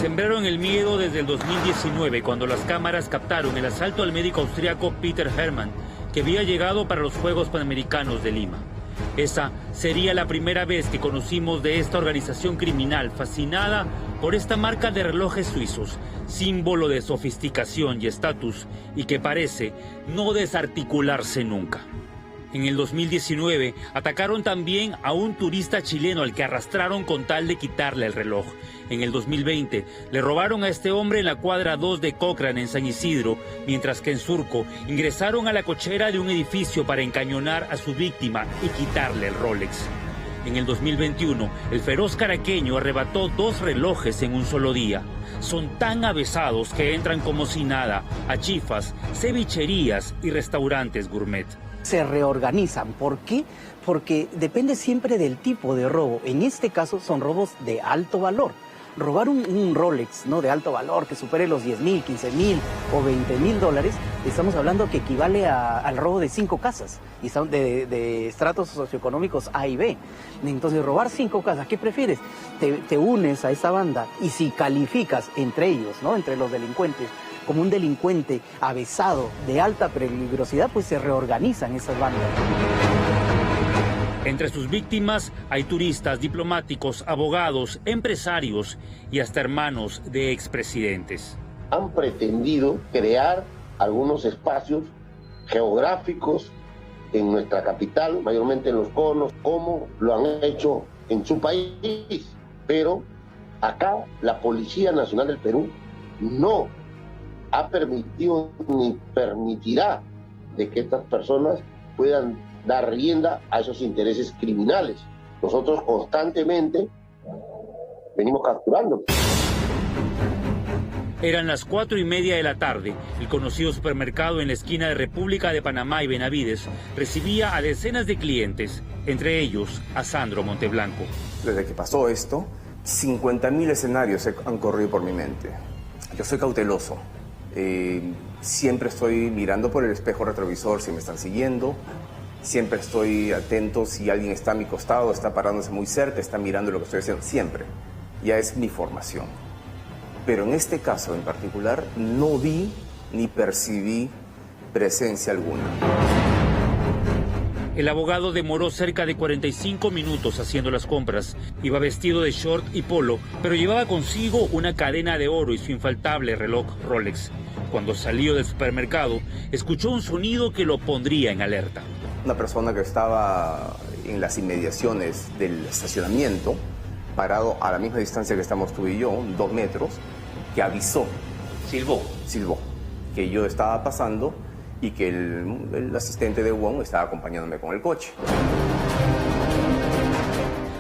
Sembraron el miedo desde el 2019, cuando las cámaras captaron el asalto al médico austriaco Peter Hermann, que había llegado para los Juegos Panamericanos de Lima. Esa sería la primera vez que conocimos de esta organización criminal fascinada por esta marca de relojes suizos, símbolo de sofisticación y estatus, y que parece no desarticularse nunca. En el 2019 atacaron también a un turista chileno al que arrastraron con tal de quitarle el reloj. En el 2020 le robaron a este hombre en la cuadra 2 de Cochrane en San Isidro, mientras que en Surco ingresaron a la cochera de un edificio para encañonar a su víctima y quitarle el Rolex. En el 2021, el feroz caraqueño arrebató 2 relojes en un solo día. Son tan avesados que entran como si nada a chifas, cevicherías y restaurantes gourmet. Se reorganizan. ¿Por qué? Porque depende siempre del tipo de robo. En este caso son robos de alto valor. Robar un Rolex, ¿no?, de alto valor que supere los 10.000, 15.000 o 20.000 dólares, estamos hablando que equivale al robo de 5 casas y son de estratos socioeconómicos A y B. Entonces, robar 5 casas, ¿qué prefieres? Te unes a esa banda y si calificas entre ellos, ¿no?, entre los delincuentes, como un delincuente avesado de alta peligrosidad, pues se reorganizan esas bandas. Entre sus víctimas hay turistas, diplomáticos, abogados, empresarios y hasta hermanos de expresidentes. Han pretendido crear algunos espacios geográficos en nuestra capital, mayormente en los conos, como lo han hecho en su país. Pero acá la Policía Nacional del Perú no ha permitido ni permitirá de que estas personas puedan dar rienda a esos intereses criminales. Nosotros constantemente venimos capturando. Eran las 4:30 de la tarde. El conocido supermercado en la esquina de República de Panamá y Benavides recibía a decenas de clientes, entre ellos a Sandro Monteblanco. Desde que pasó esto, 50.000 escenarios han corrido por mi mente. Yo soy cauteloso. Siempre estoy mirando por el espejo retrovisor si me están siguiendo. Siempre estoy atento si alguien está a mi costado, está parándose muy cerca, está mirando lo que estoy haciendo. Siempre. Ya es mi formación. Pero en este caso en particular no vi ni percibí presencia alguna. El abogado demoró cerca de 45 minutos haciendo las compras. Iba vestido de short y polo, pero llevaba consigo una cadena de oro y su infaltable reloj Rolex. Cuando salió del supermercado, escuchó un sonido que lo pondría en alerta. Una persona que estaba en las inmediaciones del estacionamiento, parado a la misma distancia que estamos tú y yo, 2 metros, que avisó, silbó, que yo estaba pasando y que el asistente de Wong estaba acompañándome con el coche.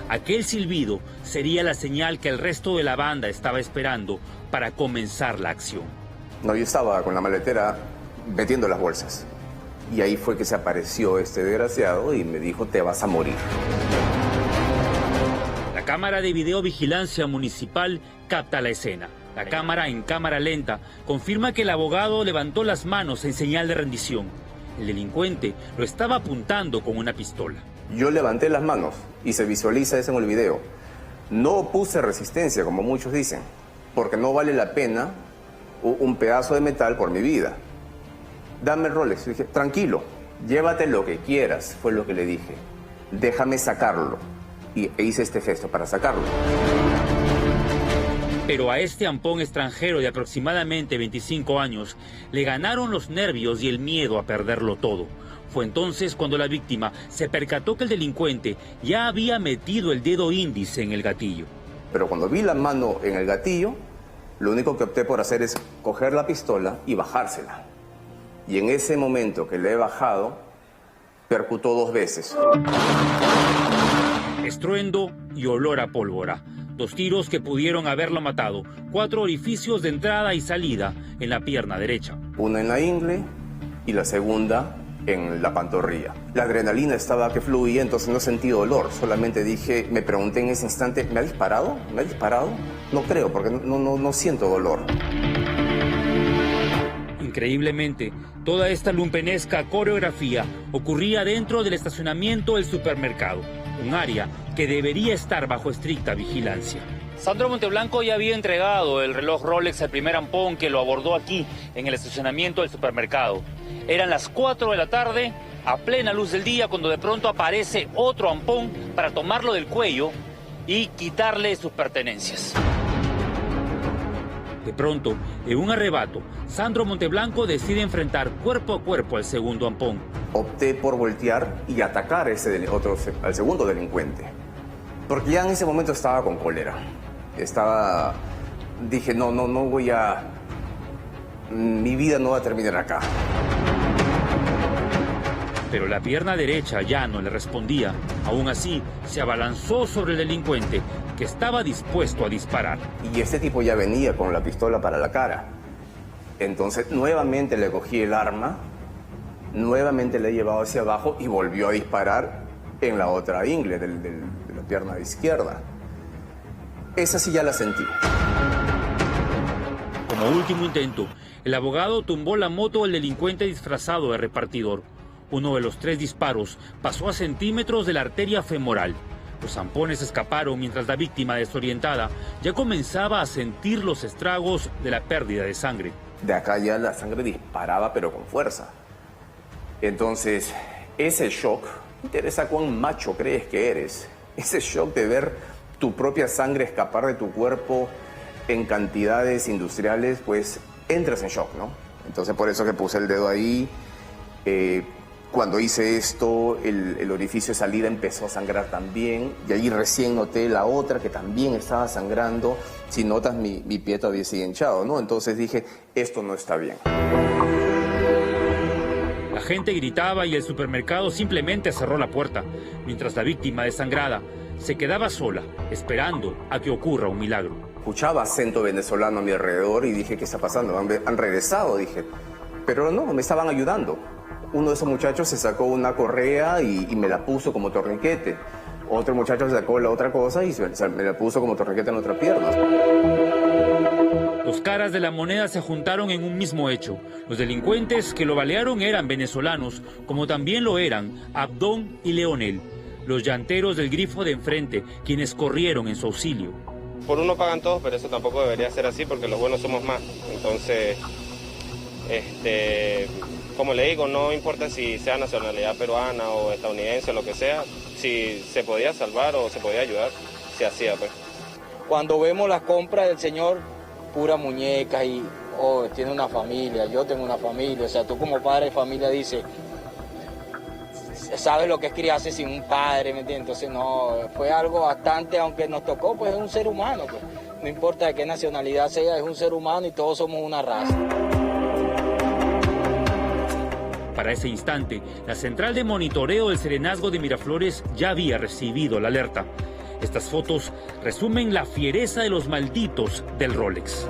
Aquel silbido sería la señal que el resto de la banda estaba esperando para comenzar la acción. No, yo estaba con la maletera metiendo las bolsas. Y ahí fue que se apareció este desgraciado y me dijo, te vas a morir. La cámara de videovigilancia municipal capta la escena. La cámara, en cámara lenta, confirma que el abogado levantó las manos en señal de rendición. El delincuente lo estaba apuntando con una pistola. Yo levanté las manos y se visualiza eso en el video. No puse resistencia, como muchos dicen, porque no vale la pena un pedazo de metal por mi vida. Dame el Rolex. Le dije, tranquilo, llévate lo que quieras, fue lo que le dije. Déjame sacarlo. E hice este gesto para sacarlo. Pero a este ampón extranjero de aproximadamente 25 años le ganaron los nervios y el miedo a perderlo todo. Fue entonces cuando la víctima se percató que el delincuente ya había metido el dedo índice en el gatillo. Pero cuando vi la mano en el gatillo, lo único que opté por hacer es coger la pistola y bajársela. Y en ese momento que le he bajado, percutó 2 veces. Estruendo y olor a pólvora. 2 tiros que pudieron haberlo matado. 4 orificios de entrada y salida en la pierna derecha. Una en la ingle y la segunda en la pantorrilla. La adrenalina estaba que fluía, entonces no sentí dolor. Solamente dije, me pregunté en ese instante, ¿me ha disparado? ¿Me ha disparado? No creo, porque no siento dolor. Increíblemente, toda esta lumpenesca coreografía ocurría dentro del estacionamiento del supermercado, un área que debería estar bajo estricta vigilancia. Sandro Monteblanco ya había entregado el reloj Rolex al primer ampón que lo abordó aquí, en el estacionamiento del supermercado. Eran las 4 de la tarde, a plena luz del día, cuando de pronto aparece otro ampón para tomarlo del cuello y quitarle sus pertenencias. De pronto, en un arrebato, Sandro Monteblanco decide enfrentar cuerpo a cuerpo al segundo ampón. Opté por voltear y atacar al segundo delincuente, porque ya en ese momento estaba con cólera. Dije, no voy a... Mi vida no va a terminar acá. Pero la pierna derecha ya no le respondía. Aún así, se abalanzó sobre el delincuente, que estaba dispuesto a disparar. Y este tipo ya venía con la pistola para la cara. Entonces, nuevamente le cogí el arma, nuevamente le he llevado hacia abajo y volvió a disparar en la otra ingle de la pierna izquierda. Esa sí ya la sentí. Como último intento, el abogado tumbó la moto del delincuente disfrazado de repartidor. Uno de los 3 disparos pasó a centímetros de la arteria femoral. Los zampones escaparon mientras la víctima, desorientada, ya comenzaba a sentir los estragos de la pérdida de sangre. De acá ya la sangre disparaba, pero con fuerza. Entonces, ese shock, me interesa cuán macho crees que eres. Ese shock de ver tu propia sangre escapar de tu cuerpo en cantidades industriales, pues entras en shock, ¿no? Entonces, por eso que puse el dedo ahí. Cuando hice esto, el orificio de salida empezó a sangrar también, y ahí recién noté la otra que también estaba sangrando. Si notas, mi pie todavía sigue hinchado, ¿no? Entonces dije, esto no está bien. La gente gritaba y el supermercado simplemente cerró la puerta, mientras la víctima desangrada se quedaba sola, esperando a que ocurra un milagro. Escuchaba acento venezolano a mi alrededor y dije, ¿qué está pasando? ¿Han regresado? Dije, pero no, me estaban ayudando. Uno de esos muchachos se sacó una correa y me la puso como torniquete. Otro muchacho sacó la otra cosa y me la puso como torniquete en la otra pierna. Dos caras de la moneda se juntaron en un mismo hecho. Los delincuentes que lo balearon eran venezolanos, como también lo eran Abdón y Leonel, los llanteros del grifo de enfrente, quienes corrieron en su auxilio. Por uno pagan todos, pero eso tampoco debería ser así porque los buenos somos más. Entonces, como le digo, no importa si sea nacionalidad peruana o estadounidense o lo que sea, si se podía salvar o se podía ayudar, se hacía, pues. Cuando vemos las compras del señor, pura muñeca y tiene una familia, yo tengo una familia, o sea, tú como padre de familia dices, sabes lo que es criarse sin un padre, ¿me entiendes? Entonces no, fue algo bastante, aunque nos tocó, pues es un ser humano, pues. No importa de qué nacionalidad sea, es un ser humano y todos somos una raza. Para ese instante, la central de monitoreo del Serenazgo de Miraflores ya había recibido la alerta. Estas fotos resumen la fiereza de los malditos del Rolex.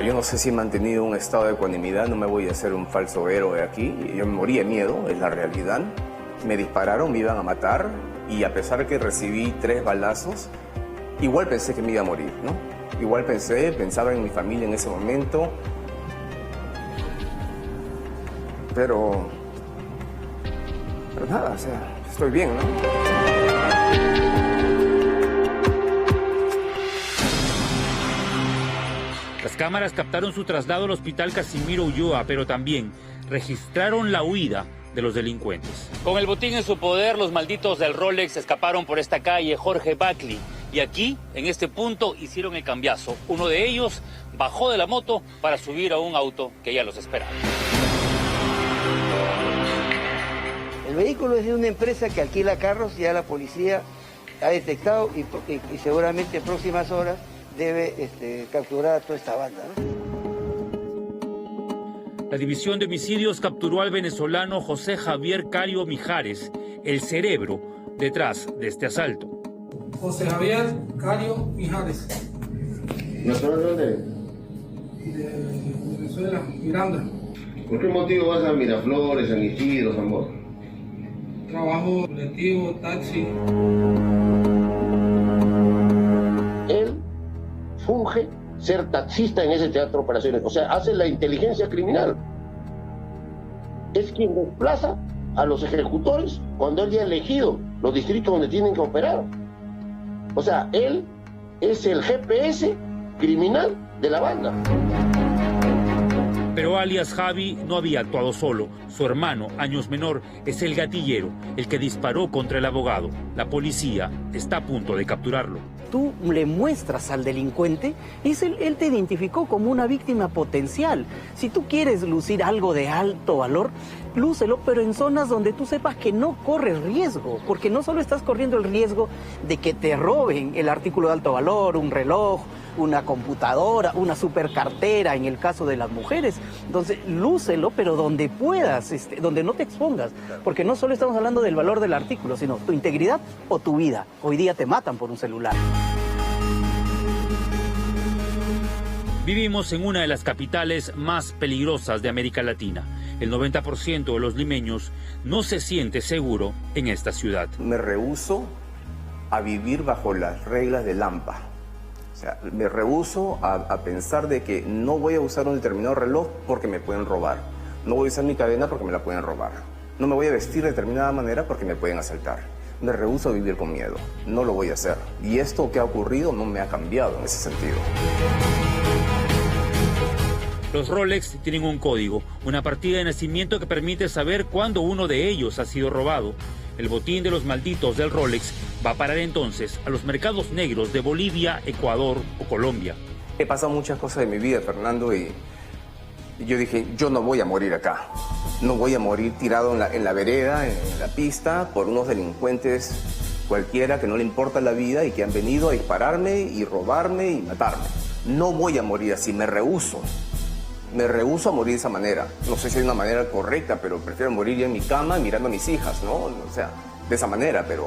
Yo no sé si he mantenido un estado de ecuanimidad, no me voy a hacer un falso héroe aquí. Yo me morí de miedo, es la realidad. Me dispararon, me iban a matar y a pesar que recibí 3 balazos, igual pensé que me iba a morir, ¿no? Igual pensaba en mi familia en ese momento. Pero nada, o sea, estoy bien, ¿no? Las cámaras captaron su traslado al hospital Casimiro Ulloa, pero también registraron la huida de los delincuentes. Con el botín en su poder, los malditos del Rolex escaparon por esta calle Jorge Bacli. Y aquí, en este punto, hicieron el cambiazo. Uno de ellos bajó de la moto para subir a un auto que ya los esperaba. El vehículo es de una empresa que alquila carros, ya la policía ha detectado y seguramente en próximas horas debe capturar a toda esta banda, ¿no? La División de Homicidios capturó al venezolano José Javier Cario Mijares, el cerebro detrás de este asalto. José Javier Cario Mijares. ¿Nacional de dónde? De Venezuela, Miranda. ¿Por qué motivo vas a Miraflores, San Isidro, San Borja? Trabajo colectivo, taxi. Él funge ser taxista en ese teatro de operaciones, o sea, hace la inteligencia criminal. Es quien desplaza a los ejecutores cuando él ya ha elegido los distritos donde tienen que operar. O sea, él es el GPS criminal de la banda. Pero alias Javi no había actuado solo. Su hermano, años menor, es el gatillero, el que disparó contra el abogado. La policía está a punto de capturarlo. Tú le muestras al delincuente, él te identificó como una víctima potencial. Si tú quieres lucir algo de alto valor, lúcelo, pero en zonas donde tú sepas que no corres riesgo, porque no solo estás corriendo el riesgo de que te roben el artículo de alto valor, un reloj, una computadora, una supercartera en el caso de las mujeres. Entonces, lúcelo, pero donde puedas, donde no te expongas, porque no solo estamos hablando del valor del artículo, sino tu integridad o tu vida. Hoy día te matan por un celular. Vivimos en una de las capitales más peligrosas de América Latina. El 90% de los limeños no se siente seguro en esta ciudad. Me rehúso a vivir bajo las reglas del AMPA. O sea, me rehúso a pensar de que no voy a usar un determinado reloj porque me pueden robar. No voy a usar mi cadena porque me la pueden robar. No me voy a vestir de determinada manera porque me pueden asaltar. Me rehúso a vivir con miedo. No lo voy a hacer. Y esto que ha ocurrido no me ha cambiado en ese sentido. Los Rolex tienen un código, una partida de nacimiento que permite saber cuándo uno de ellos ha sido robado. El botín de los malditos del Rolex va a parar entonces a los mercados negros de Bolivia, Ecuador o Colombia. He pasado muchas cosas de mi vida, Fernando, y yo dije, yo no voy a morir acá. No voy a morir tirado en la vereda, en la pista, por unos delincuentes cualquiera que no le importa la vida y que han venido a dispararme y robarme y matarme. No voy a morir así, me rehúso. Me rehúso a morir de esa manera. No sé si hay una manera correcta, pero prefiero morir ya en mi cama mirando a mis hijas, ¿no? O sea, de esa manera, pero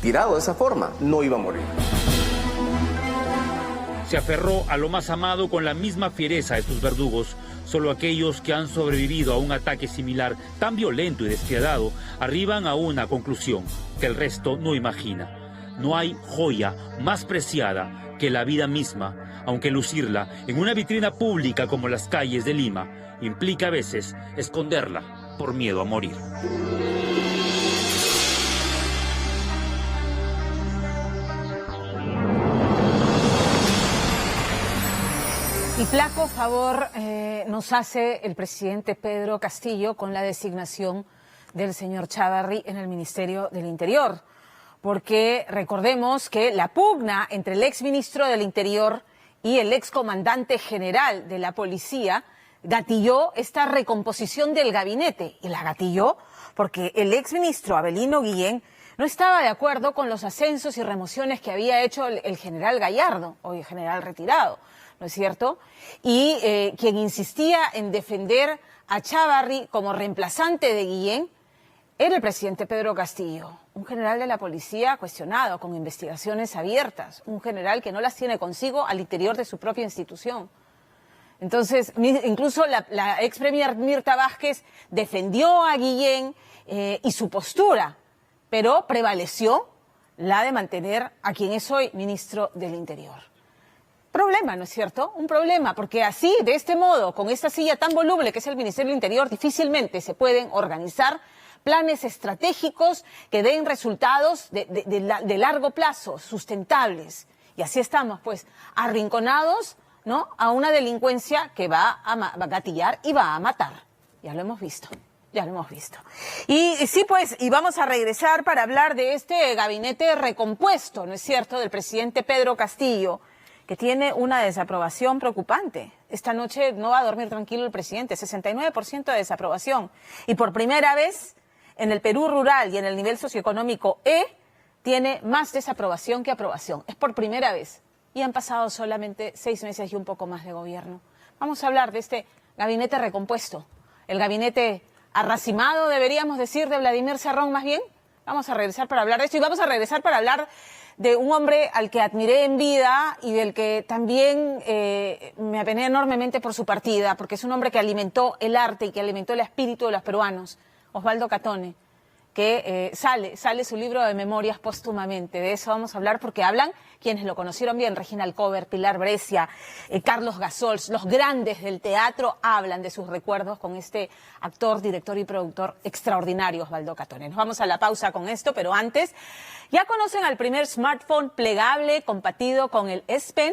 tirado de esa forma, no iba a morir. Se aferró a lo más amado con la misma fiereza de sus verdugos. Solo aquellos que han sobrevivido a un ataque similar, tan violento y despiadado, arriban a una conclusión que el resto no imagina. No hay joya más preciada que la vida misma, aunque lucirla en una vitrina pública como las calles de Lima implica a veces esconderla por miedo a morir. Y flaco favor nos hace el presidente Pedro Castillo con la designación del señor Chávarri en el Ministerio del Interior. Porque recordemos que la pugna entre el exministro del Interior y el excomandante general de la policía gatilló esta recomposición del gabinete. Y la gatilló porque el exministro Avelino Guillén no estaba de acuerdo con los ascensos y remociones que había hecho el general Gallardo, hoy general retirado, ¿no es cierto? Y quien insistía en defender a Chávarri como reemplazante de Guillén era el presidente Pedro Castillo, un general de la policía cuestionado, con investigaciones abiertas, un general que no las tiene consigo al interior de su propia institución. Entonces, incluso la ex premier Mirta Vázquez defendió a Guillén y su postura, pero prevaleció la de mantener a quien es hoy ministro del Interior. Problema, ¿no es cierto? Un problema, porque así, de este modo, con esta silla tan voluble que es el Ministerio del Interior, difícilmente se pueden organizar planes estratégicos que den resultados de largo plazo, sustentables. Y así estamos, pues, arrinconados, ¿no?, a una delincuencia que va a gatillar y va a matar. Ya lo hemos visto. Ya lo hemos visto. Y sí, pues, y vamos a regresar para hablar de este gabinete recompuesto, ¿no es cierto?, del presidente Pedro Castillo, que tiene una desaprobación preocupante. Esta noche no va a dormir tranquilo el presidente, 69% de desaprobación. Y por primera vez en el Perú rural y en el nivel socioeconómico E, tiene más desaprobación que aprobación. Es por primera vez. Y han pasado solamente 6 meses y un poco más de gobierno. Vamos a hablar de este gabinete recompuesto. El gabinete arracimado, deberíamos decir, de Vladimir Cerrón, más bien. Vamos a regresar para hablar de esto. Y vamos a regresar para hablar de un hombre al que admiré en vida y del que también me apené enormemente por su partida, porque es un hombre que alimentó el arte y que alimentó el espíritu de los peruanos. Osvaldo Catone, que sale su libro de memorias póstumamente. De eso vamos a hablar porque hablan quienes lo conocieron bien, Regina Alcover, Pilar Brescia, Carlos Gasols, los grandes del teatro, hablan de sus recuerdos con este actor, director y productor extraordinario, Osvaldo Catone. Nos vamos a la pausa con esto, pero antes, ya conocen al primer smartphone plegable compatido con el S Pen.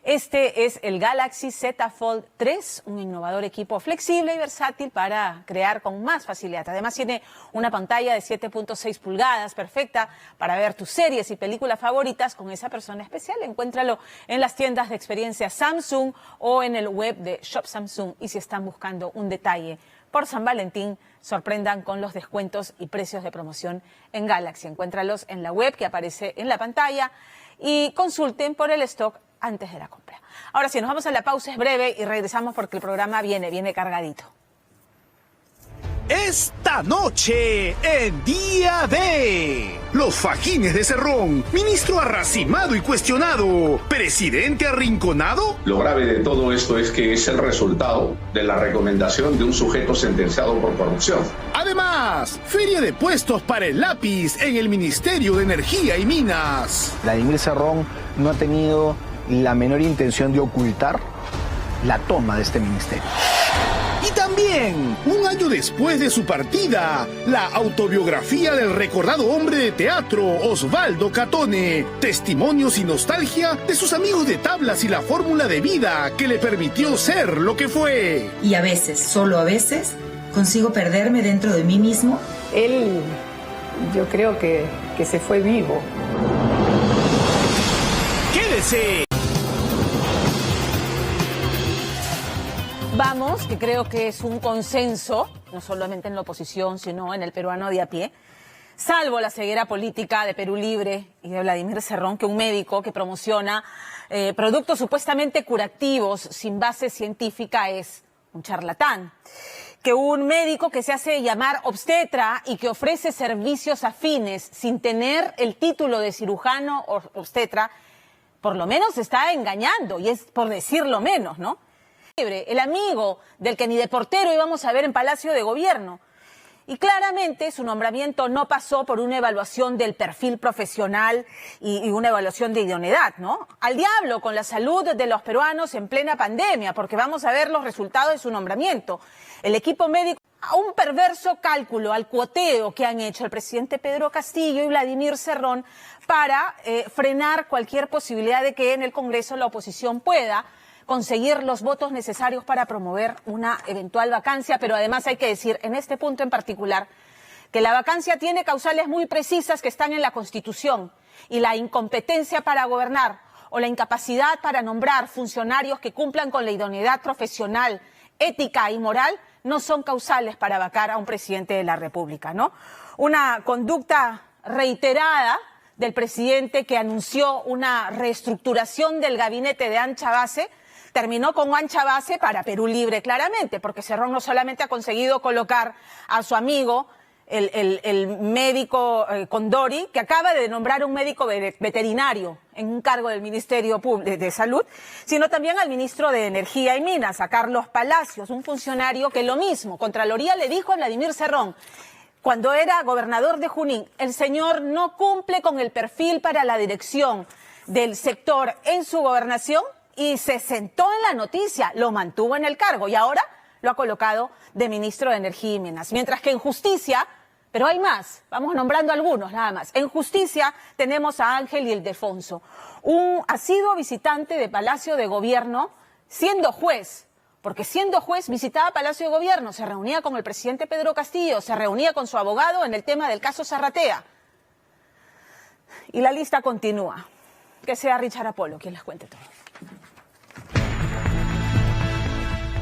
Este es el Galaxy Z Fold 3, un innovador equipo flexible y versátil para crear con más facilidad. Además tiene una pantalla de 7.6 pulgadas, perfecta para ver tus series y películas favoritas con esa persona especial. Encuéntralo en las tiendas de experiencia Samsung o en el web de Shop Samsung. Y si están buscando un detalle por San Valentín, sorprendan con los descuentos y precios de promoción en Galaxy. Encuéntralos en la web que aparece en la pantalla y consulten por el stock antes de la compra. Ahora sí, nos vamos a la pausa, es breve y regresamos porque el programa viene cargadito. Esta noche, en Día D, los fajines de Cerrón, ministro arracimado y cuestionado, presidente arrinconado. Lo grave de todo esto es que es el resultado de la recomendación de un sujeto sentenciado por corrupción. Además, feria de puestos para el lápiz en el Ministerio de Energía y Minas. Vladimir Cerrón no ha tenido la menor intención de ocultar la toma de este ministerio. Y también, un año después de su partida, la autobiografía del recordado hombre de teatro Osvaldo Catone, testimonios y nostalgia de sus amigos de tablas y la fórmula de vida que le permitió ser lo que fue. Y a veces, solo a veces, consigo perderme dentro de mí mismo. Él, yo creo que se fue vivo. ¡Quédese! Vamos, que creo que es un consenso, no solamente en la oposición, sino en el peruano de a pie, salvo la ceguera política de Perú Libre y de Vladimir Cerrón, que un médico que promociona productos supuestamente curativos sin base científica es un charlatán. Que un médico que se hace llamar obstetra y que ofrece servicios afines sin tener el título de cirujano o obstetra, por lo menos está engañando, y es por decirlo menos, ¿no? El amigo del que ni de portero íbamos a ver en Palacio de Gobierno. Y claramente su nombramiento no pasó por una evaluación del perfil profesional y una evaluación de idoneidad, ¿no? Al diablo con la salud de los peruanos en plena pandemia, porque vamos a ver los resultados de su nombramiento. El equipo médico, a un perverso cálculo, al cuoteo que han hecho el presidente Pedro Castillo y Vladimir Cerrón para frenar cualquier posibilidad de que en el Congreso la oposición pueda conseguir los votos necesarios para promover una eventual vacancia, pero además hay que decir, en este punto en particular, que la vacancia tiene causales muy precisas que están en la Constitución, y la incompetencia para gobernar o la incapacidad para nombrar funcionarios que cumplan con la idoneidad profesional, ética y moral no son causales para vacar a un presidente de la República, ¿no? Una conducta reiterada del presidente que anunció una reestructuración del gabinete de ancha base, terminó con ancha base para Perú Libre, claramente, porque Cerrón no solamente ha conseguido colocar a su amigo, el médico Condori, que acaba de nombrar un médico veterinario en un cargo del Ministerio de Salud, sino también al ministro de Energía y Minas, a Carlos Palacios, un funcionario que lo mismo, Contraloría le dijo a Vladimir Cerrón, cuando era gobernador de Junín, el señor no cumple con el perfil para la dirección del sector en su gobernación, y se sentó en la noticia, lo mantuvo en el cargo y ahora lo ha colocado de ministro de Energía y Minas. Mientras que en justicia, pero hay más, vamos nombrando algunos nada más. En justicia tenemos a Ángel Ildefonso, un asiduo visitante de Palacio de Gobierno, siendo juez, porque siendo juez visitaba Palacio de Gobierno, se reunía con el presidente Pedro Castillo, se reunía con su abogado en el tema del caso Zarratea. Y la lista continúa. Que sea Richard Apolo quien les cuente todo.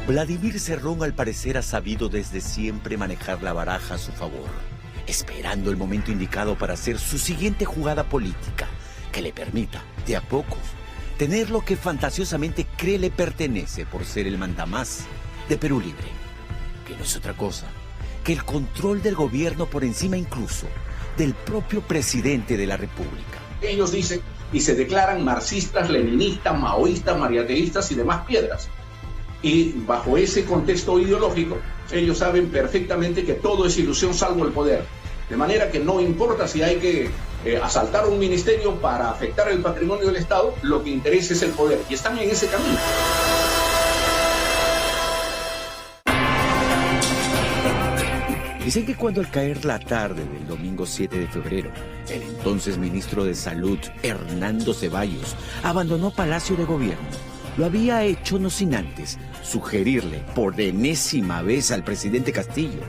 Vladimir Cerrón al parecer ha sabido desde siempre manejar la baraja a su favor, esperando el momento indicado para hacer su siguiente jugada política, que le permita, de a pocos, tener lo que fantasiosamente cree le pertenece por ser el mandamás de Perú Libre, que no es otra cosa que el control del gobierno por encima incluso del propio presidente de la República. Ellos dicen y se declaran marxistas, leninistas, maoístas, mariateístas y demás piedras. Y bajo ese contexto ideológico, ellos saben perfectamente que todo es ilusión salvo el poder. De manera que no importa si hay que asaltar un ministerio para afectar el patrimonio del Estado, lo que interesa es el poder, y están en ese camino. Dicen que cuando al caer la tarde del domingo 7 de febrero, el entonces ministro de Salud, Hernando Ceballos, abandonó Palacio de Gobierno, lo había hecho no sin antes sugerirle por enésima vez al presidente Castillo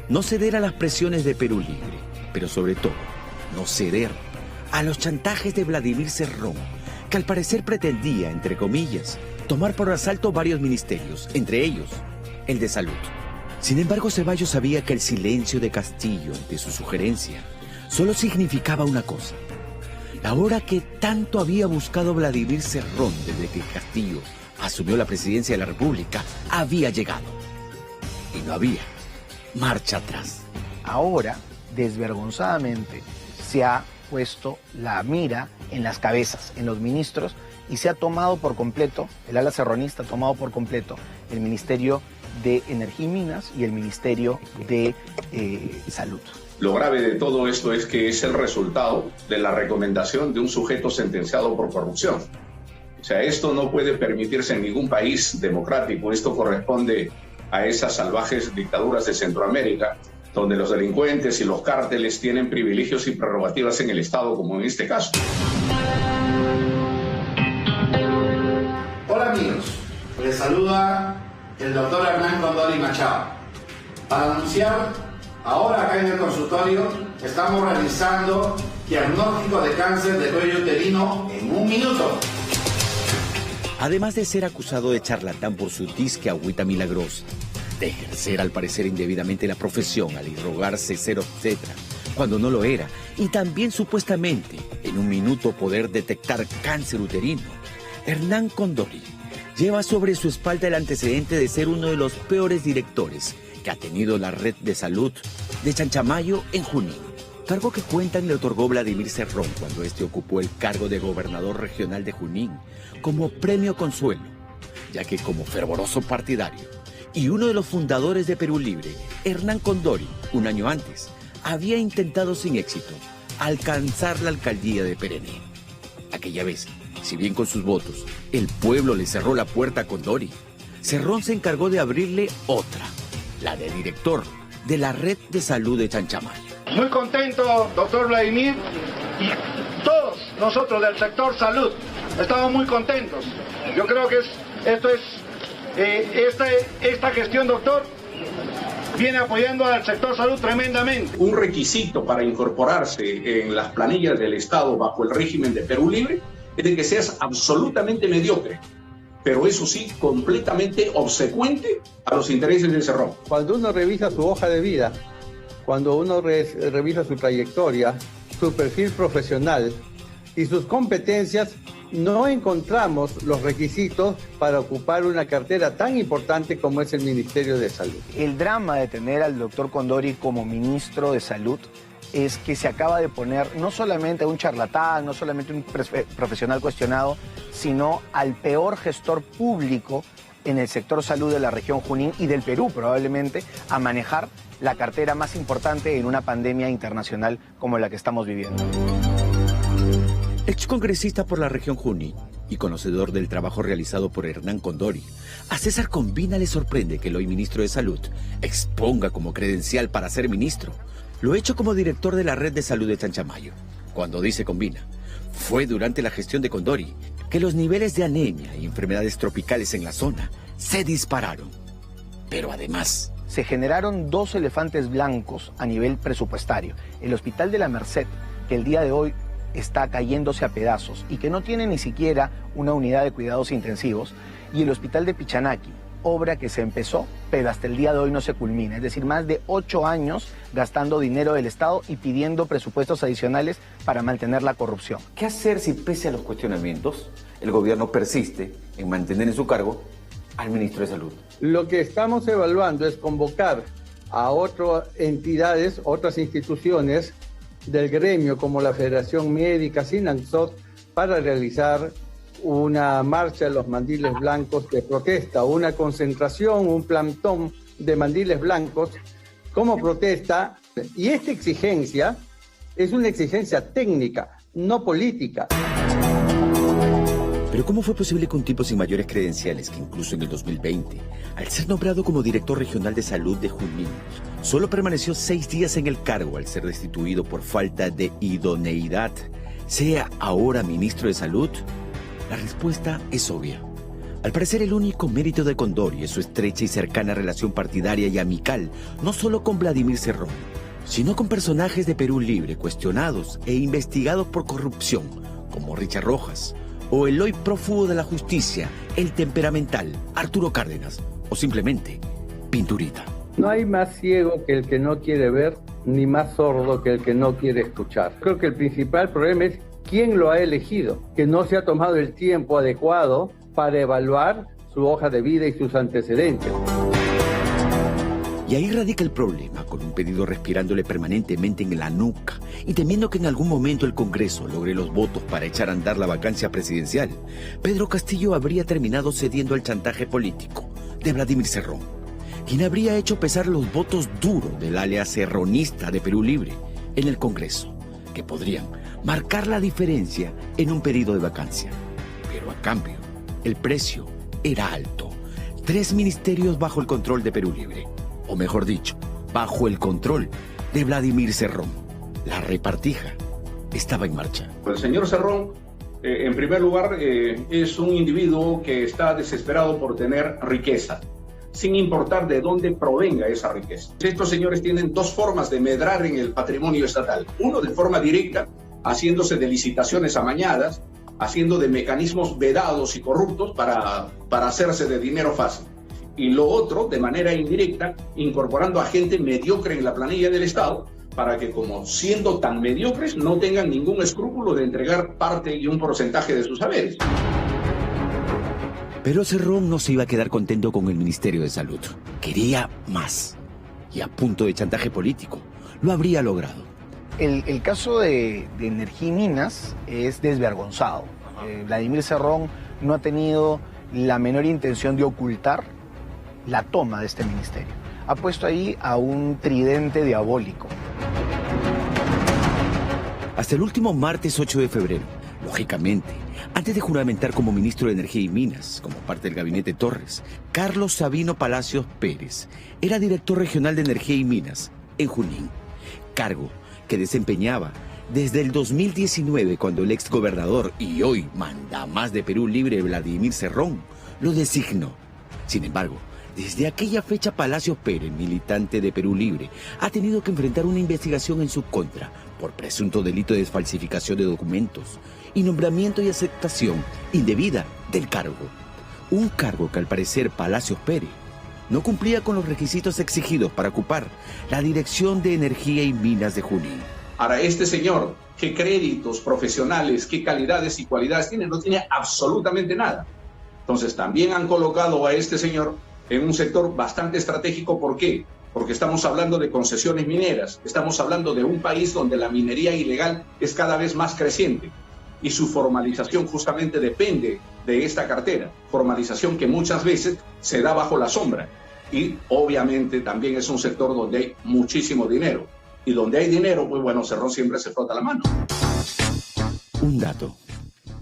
no ceder a las presiones de Perú Libre, pero sobre todo no ceder a los chantajes de Vladimir Cerrón, que al parecer pretendía, entre comillas, tomar por asalto varios ministerios, entre ellos el de Salud. Sin embargo, Ceballos sabía que el silencio de Castillo ante su sugerencia solo significaba una cosa. La hora que tanto había buscado Vladimir Cerrón desde que Castillo asumió la presidencia de la República había llegado. Y no había marcha atrás. Ahora, desvergonzadamente, se ha puesto la mira en las cabezas, en los ministros, y se ha tomado por completo, el ala cerronista ha tomado por completo el Ministerio de Energía y Minas y el Ministerio de Salud. Lo grave de todo esto es que es el resultado de la recomendación de un sujeto sentenciado por corrupción. O sea, esto no puede permitirse en ningún país democrático. Esto corresponde a esas salvajes dictaduras de Centroamérica, donde los delincuentes y los cárteles tienen privilegios y prerrogativas en el Estado, como en este caso. Hola amigos, les saluda el doctor Hernán Condori Machado. Para anunciar, ahora acá en el consultorio estamos realizando diagnóstico de cáncer de cuello uterino en 1 minuto. Además de ser acusado de charlatán por su disque agüita milagrosa, de ejercer al parecer indebidamente la profesión al irrogarse ser obstetra cuando no lo era, y también supuestamente en 1 minuto poder detectar cáncer uterino, Hernán Condori lleva sobre su espalda el antecedente de ser uno de los peores directores que ha tenido la red de salud de Chanchamayo en Junín. Cargo que cuentan le otorgó Vladimir Cerrón cuando este ocupó el cargo de gobernador regional de Junín como premio consuelo, ya que como fervoroso partidario y uno de los fundadores de Perú Libre, Hernán Condori, 1 año antes, había intentado sin éxito alcanzar la alcaldía de Perené. Aquella vez, si bien con sus votos, el pueblo le cerró la puerta a Condori, Cerrón se encargó de abrirle otra, la de director de la red de salud de Chanchamayo. Muy contento, doctor Vladimir, y todos nosotros del sector salud estamos muy contentos. Yo creo que esta gestión, doctor, viene apoyando al sector salud tremendamente. Un requisito para incorporarse en las planillas del Estado bajo el régimen de Perú Libre es de que seas absolutamente mediocre, pero eso sí, completamente obsecuente a los intereses del Cerrón. Cuando uno revisa su hoja de vida, cuando uno revisa su trayectoria, su perfil profesional y sus competencias, no encontramos los requisitos para ocupar una cartera tan importante como es el Ministerio de Salud. El drama de tener al doctor Condori como ministro de Salud es que se acaba de poner no solamente a un charlatán, no solamente un profesional cuestionado, sino al peor gestor público en el sector salud de la región Junín y del Perú probablemente, a manejar la cartera más importante en una pandemia internacional como la que estamos viviendo. Excongresista por la región Junín y conocedor del trabajo realizado por Hernán Condori, a César Combina le sorprende que el hoy ministro de Salud exponga como credencial para ser ministro lo hecho como director de la red de salud de Chanchamayo. Cuando dice Combina, fue durante la gestión de Condori que los niveles de anemia y enfermedades tropicales en la zona se dispararon. Pero además, se generaron 2 elefantes blancos a nivel presupuestario. El Hospital de la Merced, que el día de hoy está cayéndose a pedazos y que no tiene ni siquiera una unidad de cuidados intensivos, y el Hospital de Pichanaki, obra que se empezó, pero hasta el día de hoy no se culmina. Es decir, más de 8 años gastando dinero del Estado y pidiendo presupuestos adicionales para mantener la corrupción. ¿Qué hacer si, pese a los cuestionamientos, el gobierno persiste en mantener en su cargo al ministro de Salud? Lo que estamos evaluando es convocar a otras entidades, otras instituciones del gremio, como la Federación Médica, SINANSOT, para realizar una marcha de los mandiles blancos de protesta, una concentración, un plantón de mandiles blancos como protesta. Y esta exigencia Es una exigencia técnica, no política. Pero ¿cómo fue posible que un tipo sin mayores credenciales, que incluso en el 2020, al ser nombrado como director regional de salud de Junín, solo permaneció 6 días en el cargo al ser destituido por falta de idoneidad, sea ahora ministro de salud? La respuesta es obvia. Al parecer, el único mérito de Condori es su estrecha y cercana relación partidaria y amical, no solo con Vladimir Cerrón, sino con personajes de Perú Libre cuestionados e investigados por corrupción, como Richard Rojas, o el hoy prófugo de la justicia, el temperamental Arturo Cárdenas, o simplemente Pinturita. No hay más ciego que el que no quiere ver, ni más sordo que el que no quiere escuchar. Creo que el principal problema es quién lo ha elegido, que no se ha tomado el tiempo adecuado para evaluar su hoja de vida y sus antecedentes. Y ahí radica el problema, con un pedido respirándole permanentemente en la nuca y temiendo que en algún momento el Congreso logre los votos para echar a andar la vacancia presidencial. Pedro Castillo habría terminado cediendo al chantaje político de Vladimir Cerrón, quien habría hecho pesar los votos duros del área cerronista de Perú Libre en el Congreso, que podrían marcar la diferencia en un pedido de vacancia. Pero a cambio, el precio era alto. 3 ministerios bajo el control de Perú Libre, o mejor dicho, bajo el control de Vladimir Cerrón. La repartija estaba en marcha. El señor Cerrón, en primer lugar, es un individuo que está desesperado por tener riqueza, sin importar de dónde provenga esa riqueza. Estos señores tienen 2 formas de medrar en el patrimonio estatal. Uno, de forma directa, haciéndose de licitaciones amañadas, haciendo de mecanismos vedados y corruptos para hacerse de dinero fácil. Y lo otro, de manera indirecta, incorporando a gente mediocre en la planilla del Estado, para que, como siendo tan mediocres, no tengan ningún escrúpulo de entregar parte y un porcentaje de sus saberes. Pero Cerrón no se iba a quedar contento con el Ministerio de Salud. Quería más. Y a punto de chantaje político, lo habría logrado. El caso de Energía y Minas es desvergonzado. Vladimir Cerrón no ha tenido la menor intención de ocultar la toma de este ministerio. Ha puesto ahí a un tridente diabólico. Hasta el último martes 8 de febrero, lógicamente, antes de juramentar como ministro de Energía y Minas, como parte del gabinete Torres, Carlos Sabino Palacios Pérez era director regional de Energía y Minas en Junín, cargo que desempeñaba desde el 2019, cuando el exgobernador y hoy mandamás de Perú Libre, Vladimir Cerrón, lo designó. Sin embargo, desde aquella fecha, Palacios Pérez, militante de Perú Libre, ha tenido que enfrentar una investigación en su contra por presunto delito de falsificación de documentos y nombramiento y aceptación indebida del cargo. Un cargo que al parecer Palacios Pérez no cumplía con los requisitos exigidos para ocupar la dirección de Energía y Minas de Junín. Ahora, este señor, ¿qué créditos profesionales, qué calidades y cualidades tiene? No tiene absolutamente nada. Entonces, también han colocado a este señor en un sector bastante estratégico. ¿Por qué? Porque estamos hablando de concesiones mineras, estamos hablando de un país donde la minería ilegal es cada vez más creciente y su formalización justamente depende de esta cartera, formalización que muchas veces se da bajo la sombra y obviamente también es un sector donde hay muchísimo dinero y donde hay dinero, pues bueno, Cerrón siempre se frota la mano. Un dato.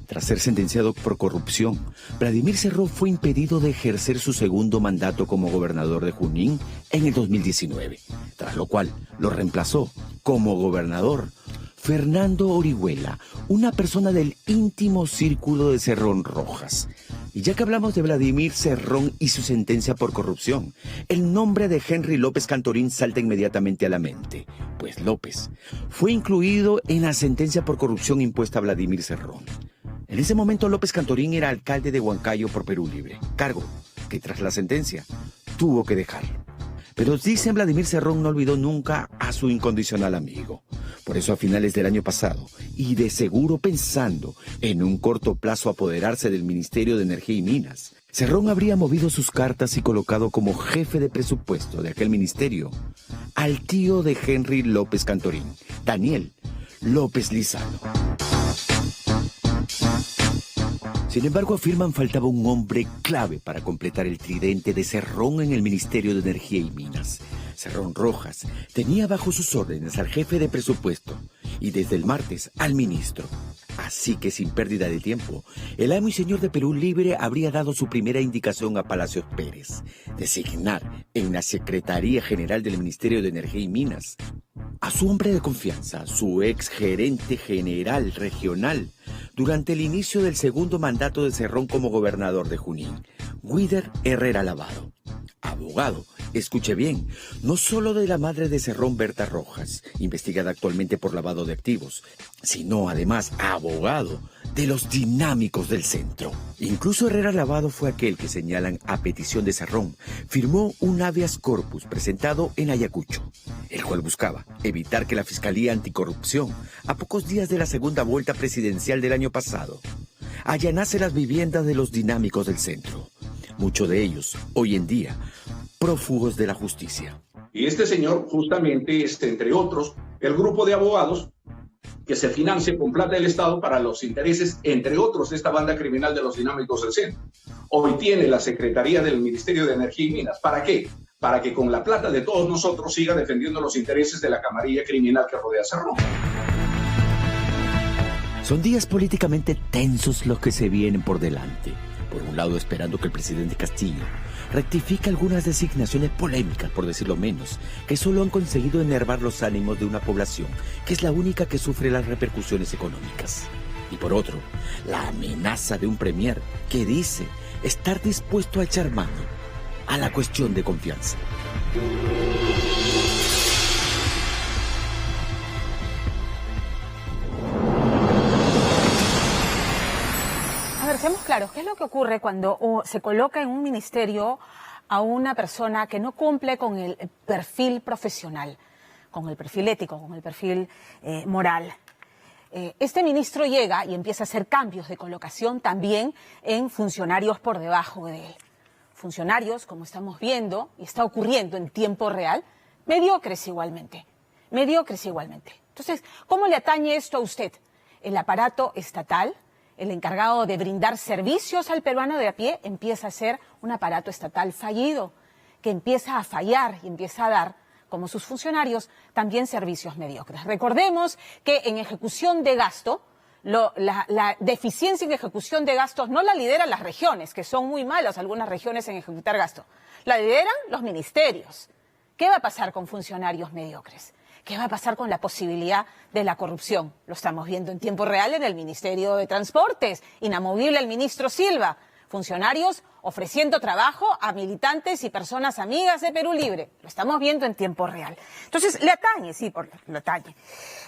Tras ser sentenciado por corrupción, Vladimir Cerrón fue impedido de ejercer su segundo mandato como gobernador de Junín en el 2019, tras lo cual lo reemplazó como gobernador Fernando Orihuela, una persona del íntimo círculo de Cerrón Rojas. Y ya que hablamos de Vladimir Cerrón y su sentencia por corrupción, el nombre de Henry López Cantorín salta inmediatamente a la mente, pues López fue incluido en la sentencia por corrupción impuesta a Vladimir Cerrón. En ese momento López Cantorín era alcalde de Huancayo por Perú Libre, cargo que tras la sentencia tuvo que dejar. Pero dicen Vladimir Cerrón no olvidó nunca a su incondicional amigo. Por eso a finales del año pasado, y de seguro pensando en un corto plazo apoderarse del Ministerio de Energía y Minas, Cerrón habría movido sus cartas y colocado como jefe de presupuesto de aquel ministerio al tío de Henry López Cantorín, Daniel López Lizano. Sin embargo, afirman faltaba un hombre clave para completar el tridente de Cerrón en el Ministerio de Energía y Minas. Cerrón Rojas tenía bajo sus órdenes al jefe de presupuesto y desde el martes al ministro. Así que sin pérdida de tiempo, el amo y señor de Perú Libre habría dado su primera indicación a Palacios Pérez: designar en la Secretaría General del Ministerio de Energía y Minas a su hombre de confianza, su ex gerente general regional, durante el inicio del segundo mandato de Cerrón como gobernador de Junín, Guider Herrera Lavado. Abogado, escuche bien, no solo de la madre de Cerrón, Berta Rojas, investigada actualmente por lavado de activos, sino además abogado de los dinámicos del centro. Incluso Herrera Lavado fue aquel que señalan a petición de Cerrón firmó un habeas corpus presentado en Ayacucho, el cual buscaba evitar que la Fiscalía Anticorrupción, a pocos días de la segunda vuelta presidencial del año pasado, allanase las viviendas de los dinámicos del centro. Muchos de ellos, hoy en día, prófugos de la justicia. Y este señor justamente es, entre otros, el grupo de abogados que se financia con plata del Estado para los intereses, entre otros, de esta banda criminal de los dinámicos del centro. Hoy tiene la Secretaría del Ministerio de Energía y Minas. ¿Para qué? Para que con la plata de todos nosotros siga defendiendo los intereses de la camarilla criminal que rodea a Cerrón. Son días políticamente tensos los que se vienen por delante. Por un lado, esperando que el presidente Castillo rectifique algunas designaciones polémicas, por decirlo menos, que solo han conseguido enervar los ánimos de una población que es la única que sufre las repercusiones económicas. Y por otro, la amenaza de un premier que dice estar dispuesto a echar mano a la cuestión de confianza. Seamos claros, ¿qué es lo que ocurre cuando se coloca en un ministerio a una persona que no cumple con el perfil profesional, con el perfil ético, con el perfil moral? Este ministro llega y empieza a hacer cambios de colocación también en funcionarios por debajo de él. Funcionarios, como estamos viendo, y está ocurriendo en tiempo real, mediocres igualmente. Mediocres igualmente. Entonces, ¿cómo le atañe esto a usted? El aparato estatal, el encargado de brindar servicios al peruano de a pie, empieza a ser un aparato estatal fallido, que empieza a fallar y empieza a dar, como sus funcionarios, también servicios mediocres. Recordemos que en ejecución de gasto, la deficiencia en ejecución de gastos no la lideran las regiones, que son muy malas algunas regiones en ejecutar gasto, la lideran los ministerios. ¿Qué va a pasar con funcionarios mediocres? ¿Qué va a pasar con la posibilidad de la corrupción? Lo estamos viendo en tiempo real en el Ministerio de Transportes, inamovible el ministro Silva, funcionarios ofreciendo trabajo a militantes y personas amigas de Perú Libre. Lo estamos viendo en tiempo real. Entonces, le atañe, sí, le atañe.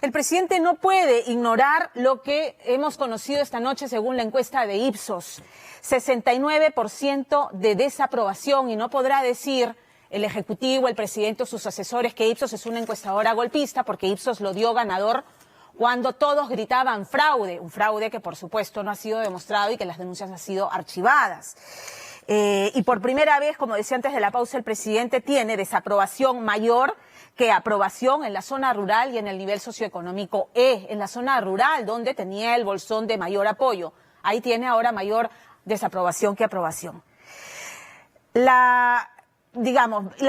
El presidente no puede ignorar lo que hemos conocido esta noche según la encuesta de Ipsos. 69% de desaprobación, y no podrá decir el Ejecutivo, el presidente o sus asesores que Ipsos es una encuestadora golpista, porque Ipsos lo dio ganador cuando todos gritaban fraude, un fraude que por supuesto no ha sido demostrado y que las denuncias han sido archivadas. Y por primera vez, como decía antes de la pausa, el presidente tiene desaprobación mayor que aprobación en la zona rural y en el nivel socioeconómico E, en la zona rural, donde tenía el bolsón de mayor apoyo. Ahí tiene ahora mayor desaprobación que aprobación. La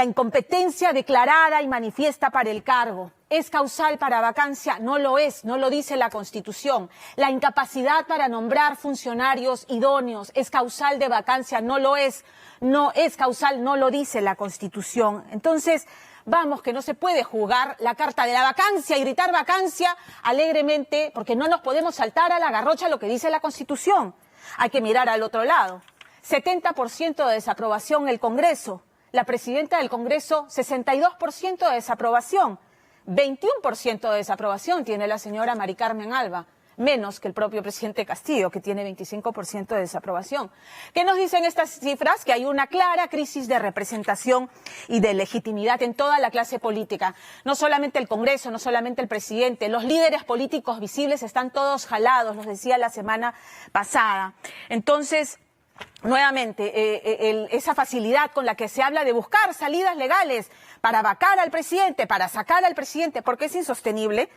incompetencia declarada y manifiesta para el cargo. ¿Es causal para vacancia? No lo es, no lo dice la Constitución. La incapacidad para nombrar funcionarios idóneos es causal de vacancia, no lo es. No es causal, no lo dice la Constitución. Entonces, vamos, que no se puede jugar la carta de la vacancia y gritar vacancia alegremente, porque no nos podemos saltar a la garrocha lo que dice la Constitución. Hay que mirar al otro lado. 70% de desaprobación en el Congreso. La presidenta del Congreso, 62% de desaprobación. 21% de desaprobación tiene la señora Mari Carmen Alba, menos que el propio presidente Castillo, que tiene 25% de desaprobación. ¿Qué nos dicen estas cifras? Que hay una clara crisis de representación y de legitimidad en toda la clase política. No solamente el Congreso, no solamente el presidente, los líderes políticos visibles están todos jalados, los decía la semana pasada. Entonces, nuevamente, esa facilidad con la que se habla de buscar salidas legales para vacar al presidente, para sacar al presidente, porque es insostenible,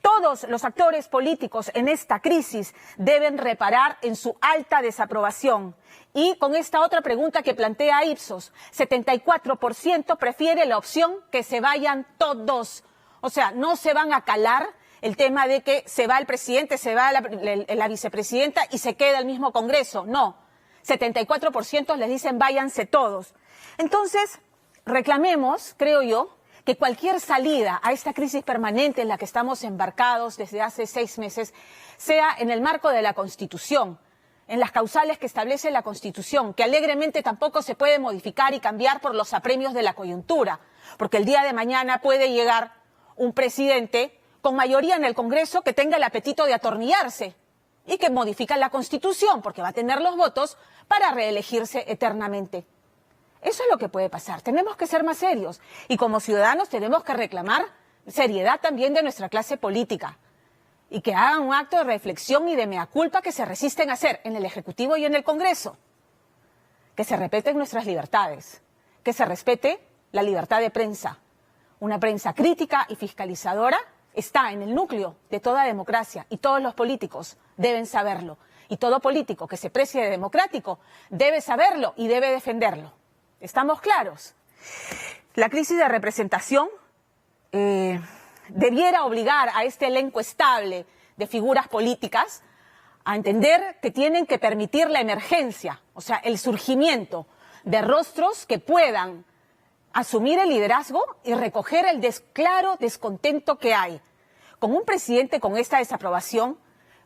Todos los actores políticos en esta crisis deben reparar en su alta desaprobación. Y con esta otra pregunta que plantea Ipsos, 74% prefiere la opción que se vayan todos. O sea, no se van a calar el tema de que se va el presidente, se va la vicepresidenta y se queda el mismo Congreso. No, 74% les dicen váyanse todos. Entonces, reclamemos, creo yo, que cualquier salida a esta crisis permanente en la que estamos embarcados desde hace 6 meses sea en el marco de la Constitución, en las causales que establece la Constitución, que alegremente tampoco se puede modificar y cambiar por los apremios de la coyuntura, porque el día de mañana puede llegar un presidente con mayoría en el Congreso que tenga el apetito de atornillarse y que modifica la Constitución, porque va a tener los votos para reelegirse eternamente. Eso es lo que puede pasar. Tenemos que ser más serios y como ciudadanos tenemos que reclamar seriedad también de nuestra clase política y que hagan un acto de reflexión y de mea culpa que se resisten a hacer en el Ejecutivo y en el Congreso. Que se respeten nuestras libertades, que se respete la libertad de prensa. Una prensa crítica y fiscalizadora está en el núcleo de toda democracia y todos los políticos deben saberlo. Y todo político que se precie de democrático debe saberlo y debe defenderlo. ¿Estamos claros? La crisis de representación debiera obligar a este elenco estable de figuras políticas a entender que tienen que permitir la emergencia, o sea, el surgimiento de rostros que puedan asumir el liderazgo y recoger el claro descontento que hay. Con un presidente con esta desaprobación,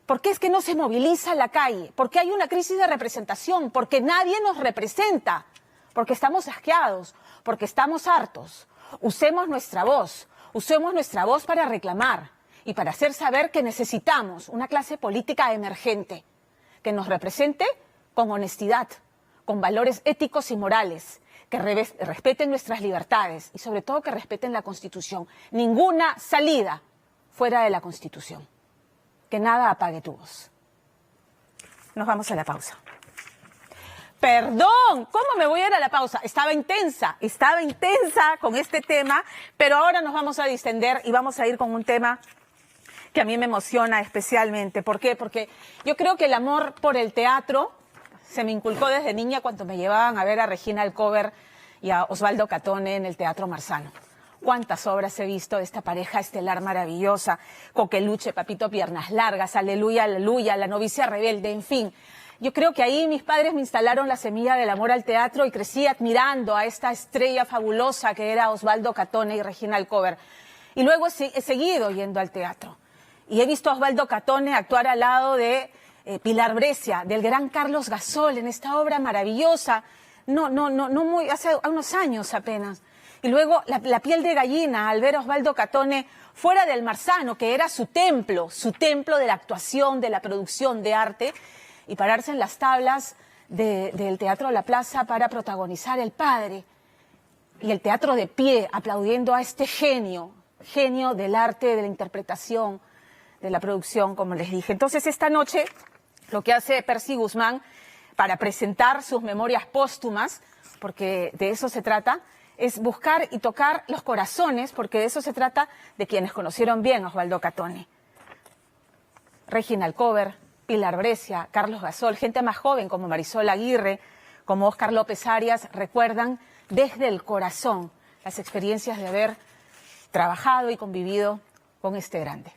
¿por qué es que no se moviliza la calle? ¿Por qué hay una crisis de representación? Porque nadie nos representa, porque estamos asqueados, porque estamos hartos. Usemos nuestra voz para reclamar y para hacer saber que necesitamos una clase política emergente, que nos represente con honestidad, con valores éticos y morales, que respeten nuestras libertades y sobre todo que respeten la Constitución. Ninguna salida fuera de la Constitución. Que nada apague tu voz. Nos vamos a la pausa. Perdón, ¿cómo me voy a ir a la pausa? Estaba intensa con este tema, pero ahora nos vamos a distender y vamos a ir con un tema que a mí me emociona especialmente. ¿Por qué? Porque yo creo que el amor por el teatro se me inculcó desde niña cuando me llevaban a ver a Regina Alcover y a Osvaldo Catone en el Teatro Marzano. Cuántas obras he visto de esta pareja estelar maravillosa, Coqueluche, Papito Piernas Largas, Aleluya, Aleluya, La novicia rebelde, en fin. Yo creo que ahí mis padres me instalaron la semilla del amor al teatro y crecí admirando a esta estrella fabulosa que era Osvaldo Catone y Regina Alcover. Y luego he seguido yendo al teatro. Y he visto a Osvaldo Catone actuar al lado de Pilar Brescia, del gran Carlos Gasol, en esta obra maravillosa, hace unos años apenas. Y luego la piel de gallina al ver a Osvaldo Catone fuera del Marzano, que era su templo de la actuación, de la producción de arte, y pararse en las tablas del Teatro La Plaza para protagonizar El Padre. Y el teatro de pie, aplaudiendo a este genio del arte, de la interpretación, de la producción, como les dije. Entonces, esta noche, lo que hace Percy Guzmán para presentar sus memorias póstumas, porque de eso se trata, es buscar y tocar los corazones, porque de eso se trata, de quienes conocieron bien a Osvaldo Catone. Regina Alcover, Pilar Brescia, Carlos Gasol, gente más joven como Marisol Aguirre, como Óscar López Arias, recuerdan desde el corazón las experiencias de haber trabajado y convivido con este grande.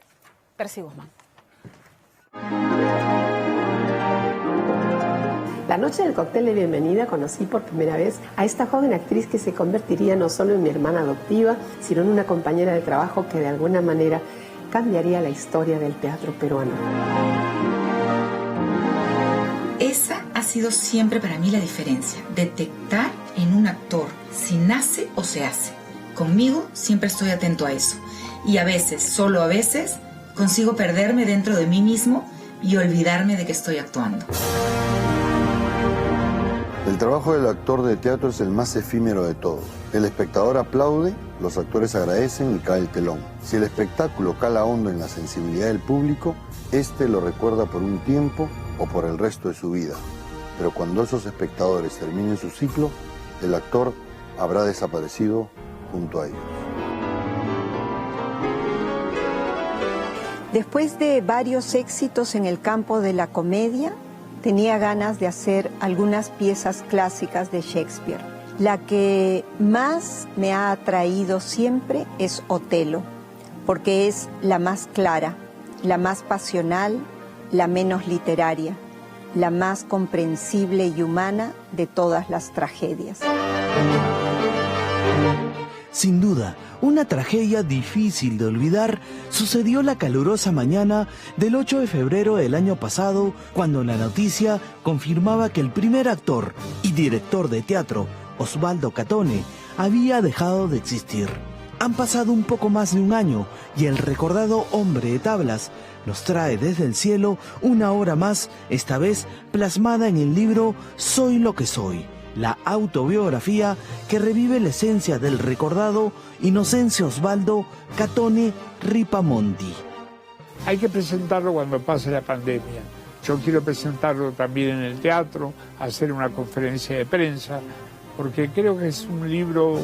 Percy Guzmán. La noche del cóctel de bienvenida conocí por primera vez a esta joven actriz que se convertiría no solo en mi hermana adoptiva, sino en una compañera de trabajo que de alguna manera cambiaría la historia del teatro peruano. Esa ha sido siempre para mí la diferencia, detectar en un actor si nace o se hace. Conmigo siempre estoy atento a eso y a veces, solo a veces, consigo perderme dentro de mí mismo y olvidarme de que estoy actuando. El trabajo del actor de teatro es el más efímero de todos. El espectador aplaude, los actores agradecen y cae el telón. Si el espectáculo cala hondo en la sensibilidad del público, este lo recuerda por un tiempo o por el resto de su vida. Pero cuando esos espectadores terminen su ciclo, el actor habrá desaparecido junto a ellos. Después de varios éxitos en el campo de la comedia, tenía ganas de hacer algunas piezas clásicas de Shakespeare. La que más me ha atraído siempre es Otelo, porque es la más clara, la más pasional, la menos literaria, la más comprensible y humana de todas las tragedias. Sin duda, una tragedia difícil de olvidar sucedió la calurosa mañana del 8 de febrero del año pasado, cuando la noticia confirmaba que el primer actor y director de teatro, Osvaldo Catone, había dejado de existir. Han pasado un poco más de un año y el recordado hombre de tablas nos trae desde el cielo una obra más, esta vez plasmada en el libro Soy lo que soy, la autobiografía que revive la esencia del recordado Inocencio Osvaldo Catone Ripamonti. Hay que presentarlo cuando pase la pandemia. Yo quiero presentarlo también en el teatro, hacer una conferencia de prensa, porque creo que es un libro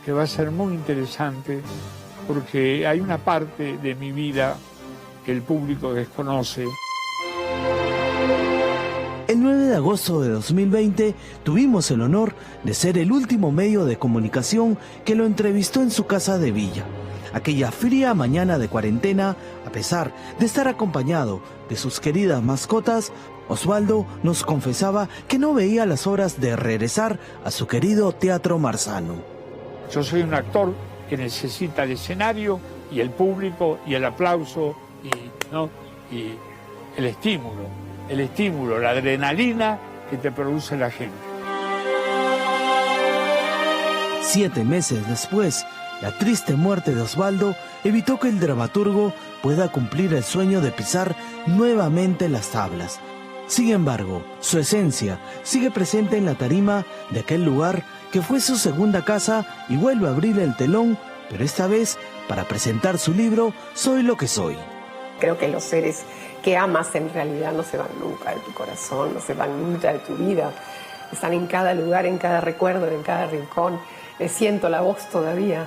que va a ser muy interesante, porque hay una parte de mi vida que el público desconoce. El 9 de agosto de 2020 tuvimos el honor de ser el último medio de comunicación que lo entrevistó en su casa de Villa. Aquella fría mañana de cuarentena, a pesar de estar acompañado de sus queridas mascotas, Osvaldo nos confesaba que no veía las horas de regresar a su querido Teatro Marzano. Yo soy un actor que necesita el escenario y el público y el aplauso y el estímulo, la adrenalina que te produce la gente. 7 meses después, la triste muerte de Osvaldo evitó que el dramaturgo pueda cumplir el sueño de pisar nuevamente las tablas. Sin embargo, su esencia sigue presente en la tarima de aquel lugar que fue su segunda casa y vuelve a abrir el telón, pero esta vez para presentar su libro Soy lo que soy. Creo que los seres que amas en realidad no se van nunca de tu corazón, no se van nunca de tu vida. Están en cada lugar, en cada recuerdo, en cada rincón. Le siento la voz todavía.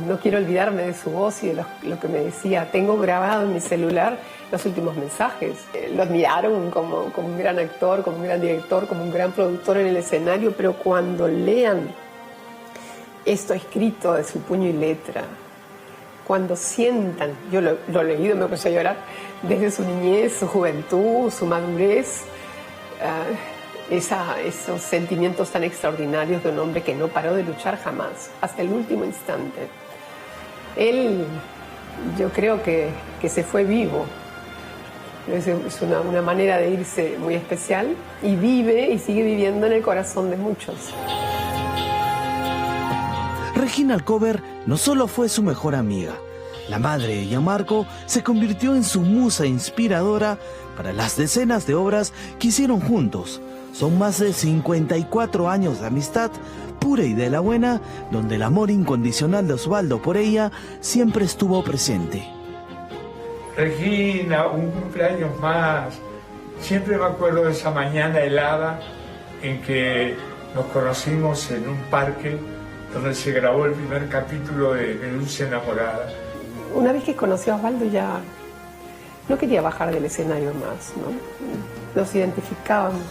No quiero olvidarme de su voz y de lo que me decía. Tengo grabado en mi celular los últimos mensajes. Lo admiraron como un gran actor, como un gran director, como un gran productor en el escenario, pero cuando lean esto escrito de su puño y letra, cuando sientan, yo lo he leído, me puse a llorar, desde su niñez, su juventud, su madurez, esos sentimientos tan extraordinarios de un hombre que no paró de luchar jamás, hasta el último instante. Él, yo creo que se fue vivo. Es una manera de irse muy especial y vive y sigue viviendo en el corazón de muchos. Regina Alcover no solo fue su mejor amiga, la madre de Gianmarco se convirtió en su musa inspiradora para las decenas de obras que hicieron juntos. Son más de 54 años de amistad pura y de la buena, donde el amor incondicional de Osvaldo por ella siempre estuvo presente. Regina, un cumpleaños más. Siempre me acuerdo de esa mañana helada en que nos conocimos en un parque donde se grabó el primer capítulo de Dulce Enamorada. Una vez que conocí a Osvaldo ya no quería bajar del escenario más, ¿no? Nos identificábamos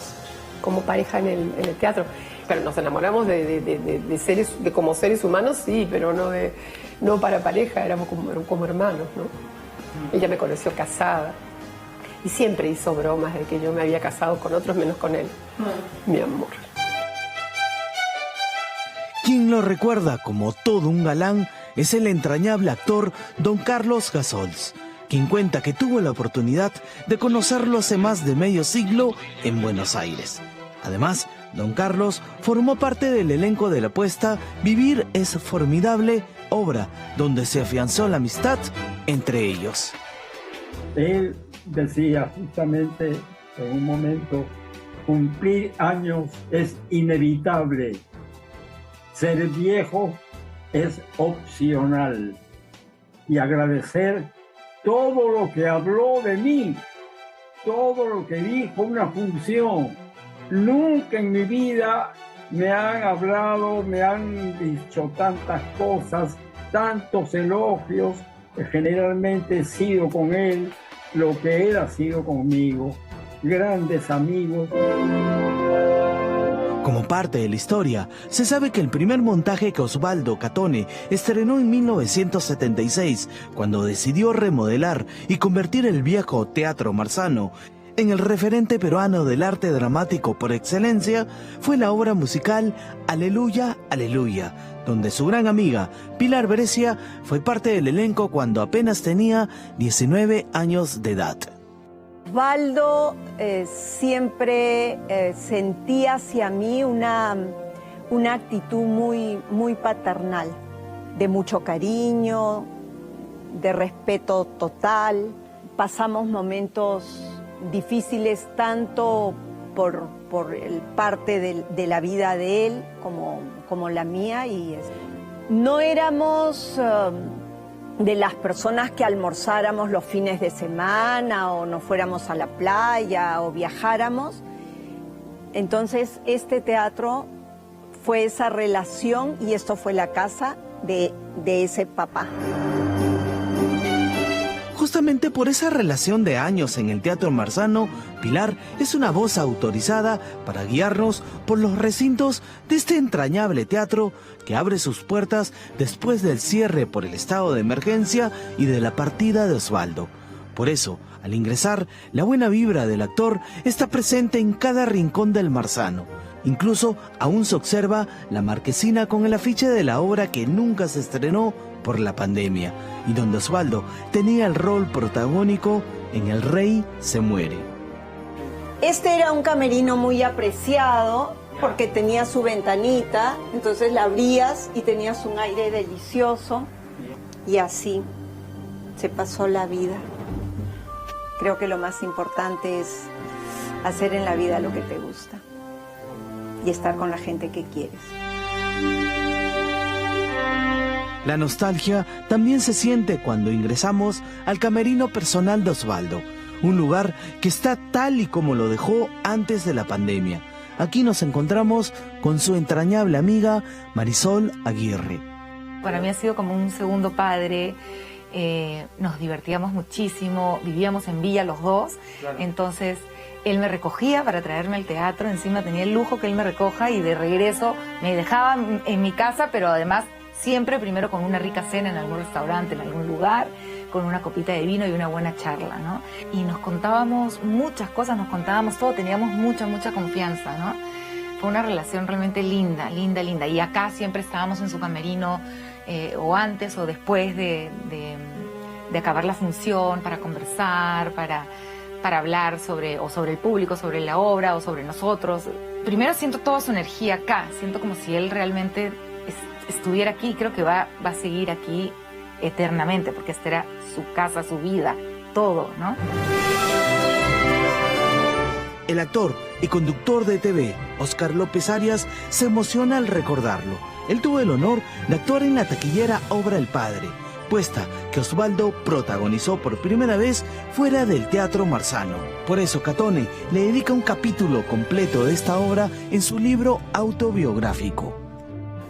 como pareja en el teatro, pero nos enamoramos de seres, de como seres humanos, sí, pero no para pareja, éramos como hermanos, ¿no? Ella me conoció casada y siempre hizo bromas de que yo me había casado con otros menos con él. Mi amor. Quien lo recuerda como todo un galán es el entrañable actor Don Carlos Gasols, quien cuenta que tuvo la oportunidad de conocerlo hace más de medio siglo en Buenos Aires. Además, Don Carlos formó parte del elenco de la puesta Vivir es formidable, obra donde se afianzó la amistad entre ellos. Él decía justamente en un momento, cumplir años es inevitable, ser viejo es opcional, y agradecer todo lo que habló de mí, todo lo que dijo una función. Nunca en mi vida me han hablado, me han dicho tantas cosas, tantos elogios, Generalmente he sido con él lo que él ha sido conmigo, grandes amigos. Como parte de la historia, se sabe que el primer montaje que Osvaldo Catone estrenó en 1976, cuando decidió remodelar y convertir el viejo Teatro Marzano en el referente peruano del arte dramático por excelencia, fue la obra musical Aleluya, Aleluya, donde su gran amiga Pilar Brescia fue parte del elenco cuando apenas tenía 19 años de edad. Osvaldo siempre sentía hacia mí una actitud muy paternal, de mucho cariño, de respeto total. Pasamos momentos difíciles tanto por el parte de la vida de él como la mía, y no éramos de las personas que almorzáramos los fines de semana o nos fuéramos a la playa o viajáramos. Entonces este teatro fue esa relación y esto fue la casa de ese papá. Justamente por esa relación de años en el Teatro Marzano, Pilar es una voz autorizada para guiarnos por los recintos de este entrañable teatro que abre sus puertas después del cierre por el estado de emergencia y de la partida de Osvaldo. Por eso, al ingresar, la buena vibra del actor está presente en cada rincón del Marzano. Incluso aún se observa la marquesina con el afiche de la obra que nunca se estrenó por la pandemia, y donde Osvaldo tenía el rol protagónico en El Rey se muere. Este era un camerino muy apreciado porque tenía su ventanita, entonces la abrías y tenías un aire delicioso, y así se pasó la vida. Creo que lo más importante es hacer en la vida lo que te gusta y estar con la gente que quieres. La nostalgia también se siente cuando ingresamos al camerino personal de Osvaldo, un lugar que está tal y como lo dejó antes de la pandemia. Aquí nos encontramos con su entrañable amiga Marisol Aguirre. Para mí ha sido como un segundo padre, nos divertíamos muchísimo, vivíamos en Villa los dos, claro. Entonces él me recogía para traerme al teatro, encima tenía el lujo que él me recoja y de regreso me dejaba en mi casa, pero además siempre primero con una rica cena en algún restaurante, en algún lugar, con una copita de vino y una buena charla, ¿no? Y nos contábamos muchas cosas, nos contábamos todo, teníamos mucha confianza, ¿no? Fue una relación realmente linda. Y acá siempre estábamos en su camerino, o antes o después de acabar la función, para conversar, para hablar sobre el público, sobre la obra o sobre nosotros. Primero siento toda su energía acá, siento como si él realmente estuviera aquí, y creo que va a seguir aquí eternamente, porque esta era su casa, su vida, todo, ¿no? El actor y conductor de TV, Óscar López Arias, se emociona al recordarlo. Él tuvo el honor de actuar en la taquillera obra El Padre, puesta que Osvaldo protagonizó por primera vez fuera del Teatro Marzano. Por eso Catone le dedica un capítulo completo de esta obra en su libro autobiográfico.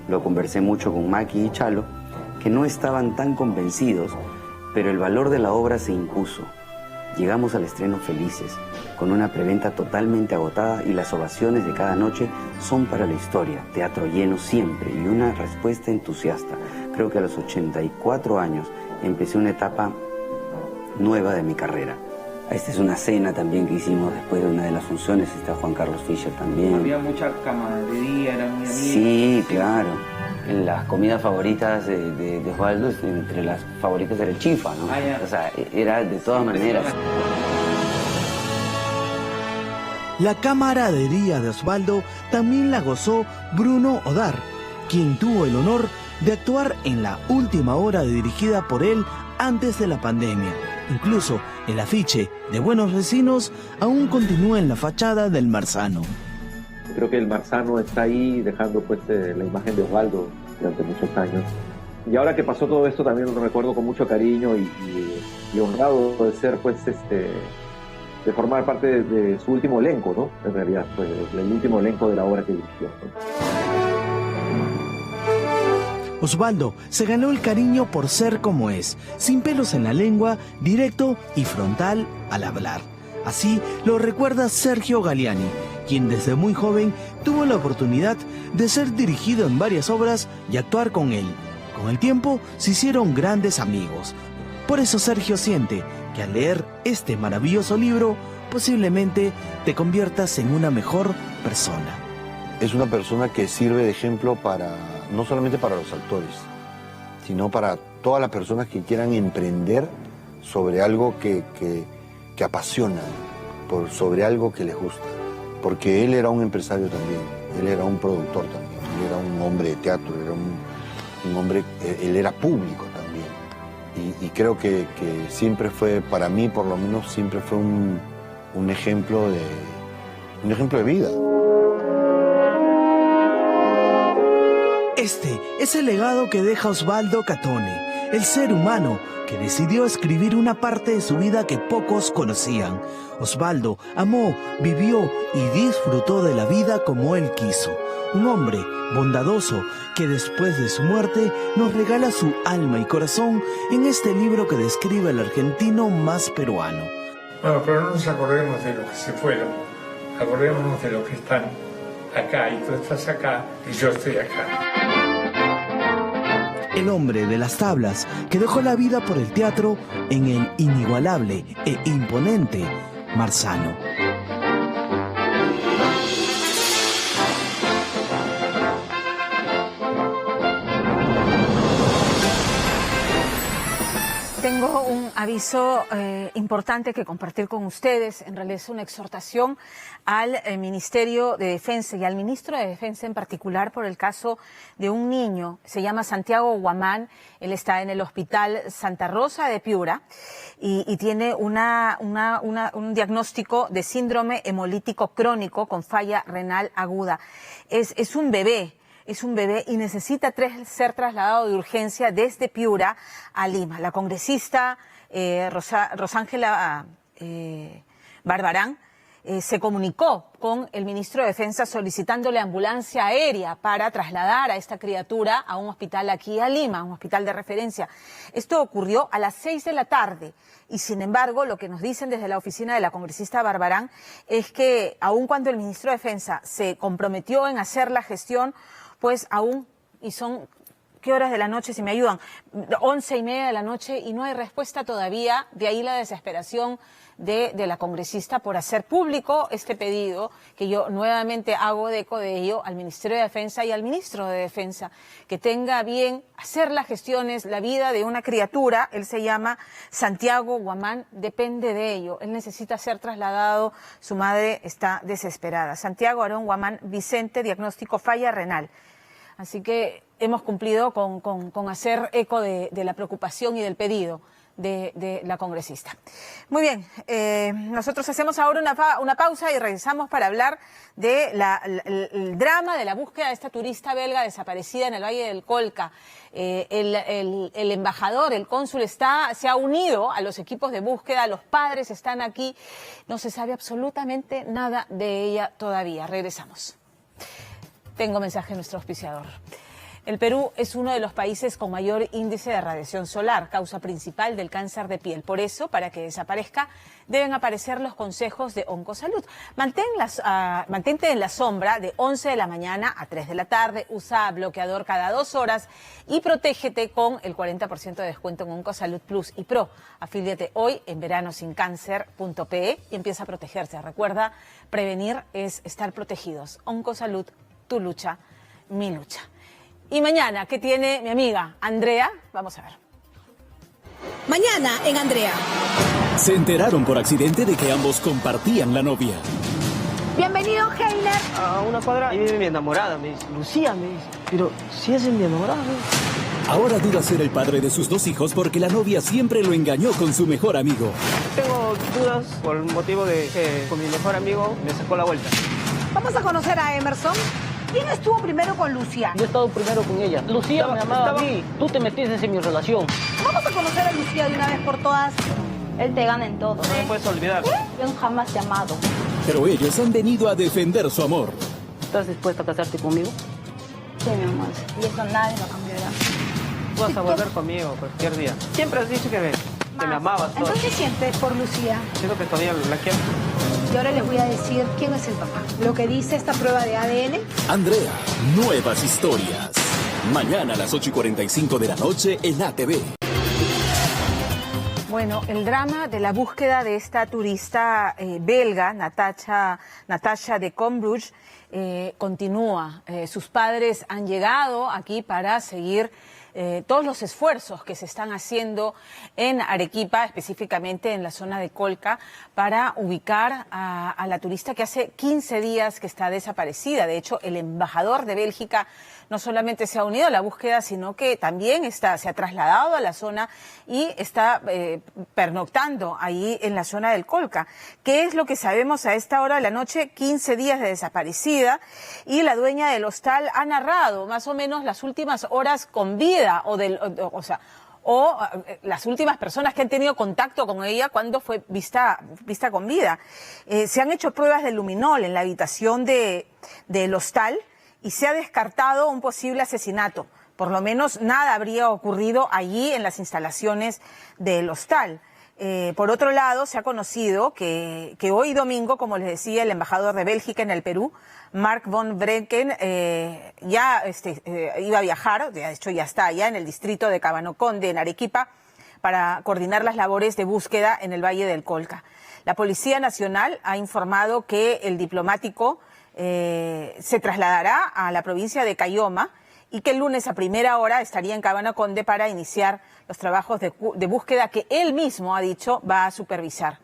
Lo conversé mucho con Maki y Chalo, que no estaban tan convencidos, pero el valor de la obra se impuso. Llegamos al estreno felices, con una preventa totalmente agotada, y las ovaciones de cada noche son para la historia. Teatro lleno siempre y una respuesta entusiasta. Creo que a los 84 años empecé una etapa nueva de mi carrera. Esta es una cena también que hicimos después de una de las funciones. Está Juan Carlos Fischer también. Había mucha camaradería, eran muy amigos. Sí, claro. Las comidas favoritas de Osvaldo, entre las favoritas era el chifa, ¿no? O sea, era de todas maneras. La camaradería de Osvaldo también la gozó Bruno Odar, quien tuvo el honor de actuar en la última hora dirigida por él antes de la pandemia. Incluso el afiche de Buenos Vecinos aún continúa en la fachada del Marzano. Creo que el Marzano está ahí dejando pues la imagen de Osvaldo durante muchos años. Y ahora que pasó todo esto también lo recuerdo con mucho cariño y honrado de ser pues de formar parte de su último elenco, ¿no? En realidad, pues el último elenco de la obra que dirigió, ¿no? Osvaldo se ganó el cariño por ser como es, sin pelos en la lengua, directo y frontal al hablar. Así lo recuerda Sergio Galiani, quien desde muy joven tuvo la oportunidad de ser dirigido en varias obras y actuar con él. Con el tiempo se hicieron grandes amigos. Por eso Sergio siente que al leer este maravilloso libro, posiblemente te conviertas en una mejor persona. Es una persona que sirve de ejemplo no solamente para los actores, sino para todas las personas que quieran emprender sobre algo que apasiona, sobre algo que les gusta. Porque él era un empresario también, él era un productor también, él era un hombre de teatro, él era público también. Y creo que siempre fue, para mí por lo menos, siempre fue un ejemplo de vida. Este es el legado que deja Osvaldo Catone, el ser humano que decidió escribir una parte de su vida que pocos conocían. Osvaldo amó, vivió y disfrutó de la vida como él quiso. Un hombre bondadoso que después de su muerte nos regala su alma y corazón en este libro que describe al argentino más peruano. Bueno, pero no nos acordemos de los que se fueron, acordémonos de los que están acá, y tú estás acá y yo estoy acá. El hombre de las tablas que dejó la vida por el teatro en el inigualable e imponente Marzano. Tengo un aviso importante que compartir con ustedes. En realidad es una exhortación al Ministerio de Defensa y al Ministro de Defensa en particular por el caso de un niño. Se llama Santiago Guamán. Él está en el Hospital Santa Rosa de Piura y tiene un diagnóstico de síndrome hemolítico crónico con falla renal aguda. Es un bebé. Es un bebé y necesita ser trasladado de urgencia desde Piura a Lima. La congresista Rosángela Barbarán se comunicó con el ministro de Defensa solicitándole ambulancia aérea para trasladar a esta criatura a un hospital aquí a Lima, un hospital de referencia. Esto ocurrió a las 6 de la tarde y, sin embargo, lo que nos dicen desde la oficina de la congresista Barbarán es que, aun cuando el ministro de Defensa se comprometió en hacer la gestión, pues aún, y son, ¿qué horas de la noche, si me ayudan? 11:30 de la noche y no hay respuesta todavía, de ahí la desesperación de la congresista por hacer público este pedido, que yo nuevamente hago de eco de ello al Ministerio de Defensa y al Ministro de Defensa, que tenga bien hacer las gestiones, la vida de una criatura. Él se llama Santiago Guamán, depende de ello, él necesita ser trasladado, su madre está desesperada. Santiago Aarón Guamán Vicente, diagnóstico falla renal. Así que hemos cumplido con hacer eco de la preocupación y del pedido de la congresista. Muy bien, nosotros hacemos ahora una pausa y regresamos para hablar de el drama de la búsqueda de esta turista belga desaparecida en el Valle del Colca. El embajador, el cónsul se ha unido a los equipos de búsqueda, los padres están aquí, no se sabe absolutamente nada de ella todavía. Regresamos. Tengo mensaje de nuestro auspiciador. El Perú es uno de los países con mayor índice de radiación solar, causa principal del cáncer de piel. Por eso, para que desaparezca, deben aparecer los consejos de Oncosalud. Mantente en la sombra de 11 de la mañana a 3 de la tarde, usa bloqueador cada 2 horas y protégete con el 40% de descuento en Oncosalud Plus y Pro. Afíliate hoy en veranosincancer.pe y empieza a protegerse. Recuerda, prevenir es estar protegidos. Oncosalud, tu lucha, mi lucha. Y mañana, ¿qué tiene mi amiga Andrea? Vamos a ver. Mañana en Andrea. Se enteraron por accidente de que ambos compartían la novia. Bienvenido, Heiner. A una cuadra y vive mi enamorada, me dice. Lucía, me dice. Pero si es mi enamorada, me dice. Ahora duda ser el padre de sus 2 hijos porque la novia siempre lo engañó con su mejor amigo. Tengo dudas por el motivo de que con mi mejor amigo me sacó la vuelta. Vamos a conocer a Emerson. ¿Quién estuvo primero con Lucía? Yo he estado primero con ella. Lucía me amaba a mí. Tú te metiste en mi relación. Vamos a conocer a Lucía de una vez por todas. Él te gana en todo. No me puedes olvidar. Yo jamás te he amado. Pero ellos han venido a defender su amor. ¿Estás dispuesta a casarte conmigo? Sí, mi amor. Y eso nadie lo cambiará. Tú vas a volver conmigo cualquier día. Siempre has dicho que me amabas. Todo. Entonces sientes por Lucía. Siento que todavía la quiero. Y ahora les voy a decir quién es el papá. Lo que dice esta prueba de ADN. Andrea, nuevas historias. Mañana a las 8:45 de la noche en ATV. Bueno, el drama de la búsqueda de esta turista belga, Natasha de Combruch, continúa. Sus padres han llegado aquí para seguir todos los esfuerzos que se están haciendo en Arequipa, específicamente en la zona de Colca, para ubicar a la turista que hace 15 días que está desaparecida. De hecho, el embajador de Bélgica no solamente se ha unido a la búsqueda, sino que también se ha trasladado a la zona y está pernoctando ahí en la zona del Colca. ¿Qué es lo que sabemos a esta hora de la noche? 15 días de desaparecida, y la dueña del hostal ha narrado más o menos las últimas horas con vida, o las últimas personas que han tenido contacto con ella cuando fue vista con vida. Se han hecho pruebas de luminol en la habitación del hostal y se ha descartado un posible asesinato. Por lo menos nada habría ocurrido allí en las instalaciones del hostal. Por otro lado, se ha conocido que hoy domingo, como les decía, el embajador de Bélgica en el Perú, Mark von Brenken, iba a viajar, de hecho ya está allá en el distrito de Cabanoconde, en Arequipa, para coordinar las labores de búsqueda en el Valle del Colca. La Policía Nacional ha informado que el diplomático se trasladará a la provincia de Cayoma y que el lunes a primera hora estaría en Cabanoconde para iniciar los trabajos de búsqueda que él mismo ha dicho va a supervisar.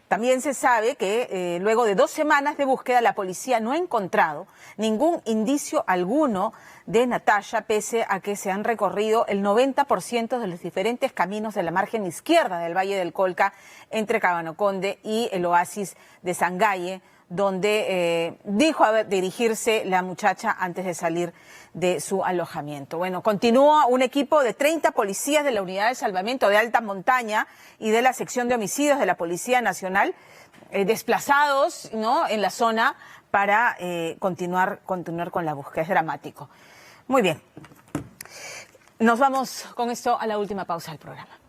También se sabe que luego de 2 semanas de búsqueda la policía no ha encontrado ningún indicio alguno de Natasha, pese a que se han recorrido el 90% de los diferentes caminos de la margen izquierda del Valle del Colca entre Cabanoconde y el oasis de Sangaye, donde dijo dirigirse la muchacha antes de salir de su alojamiento. Bueno, continúa un equipo de 30 policías de la Unidad de Salvamento de Alta Montaña y de la Sección de Homicidios de la Policía Nacional desplazados, ¿no?, en la zona para continuar con la búsqueda. Es dramático. Muy bien. Nos vamos con esto a la última pausa del programa.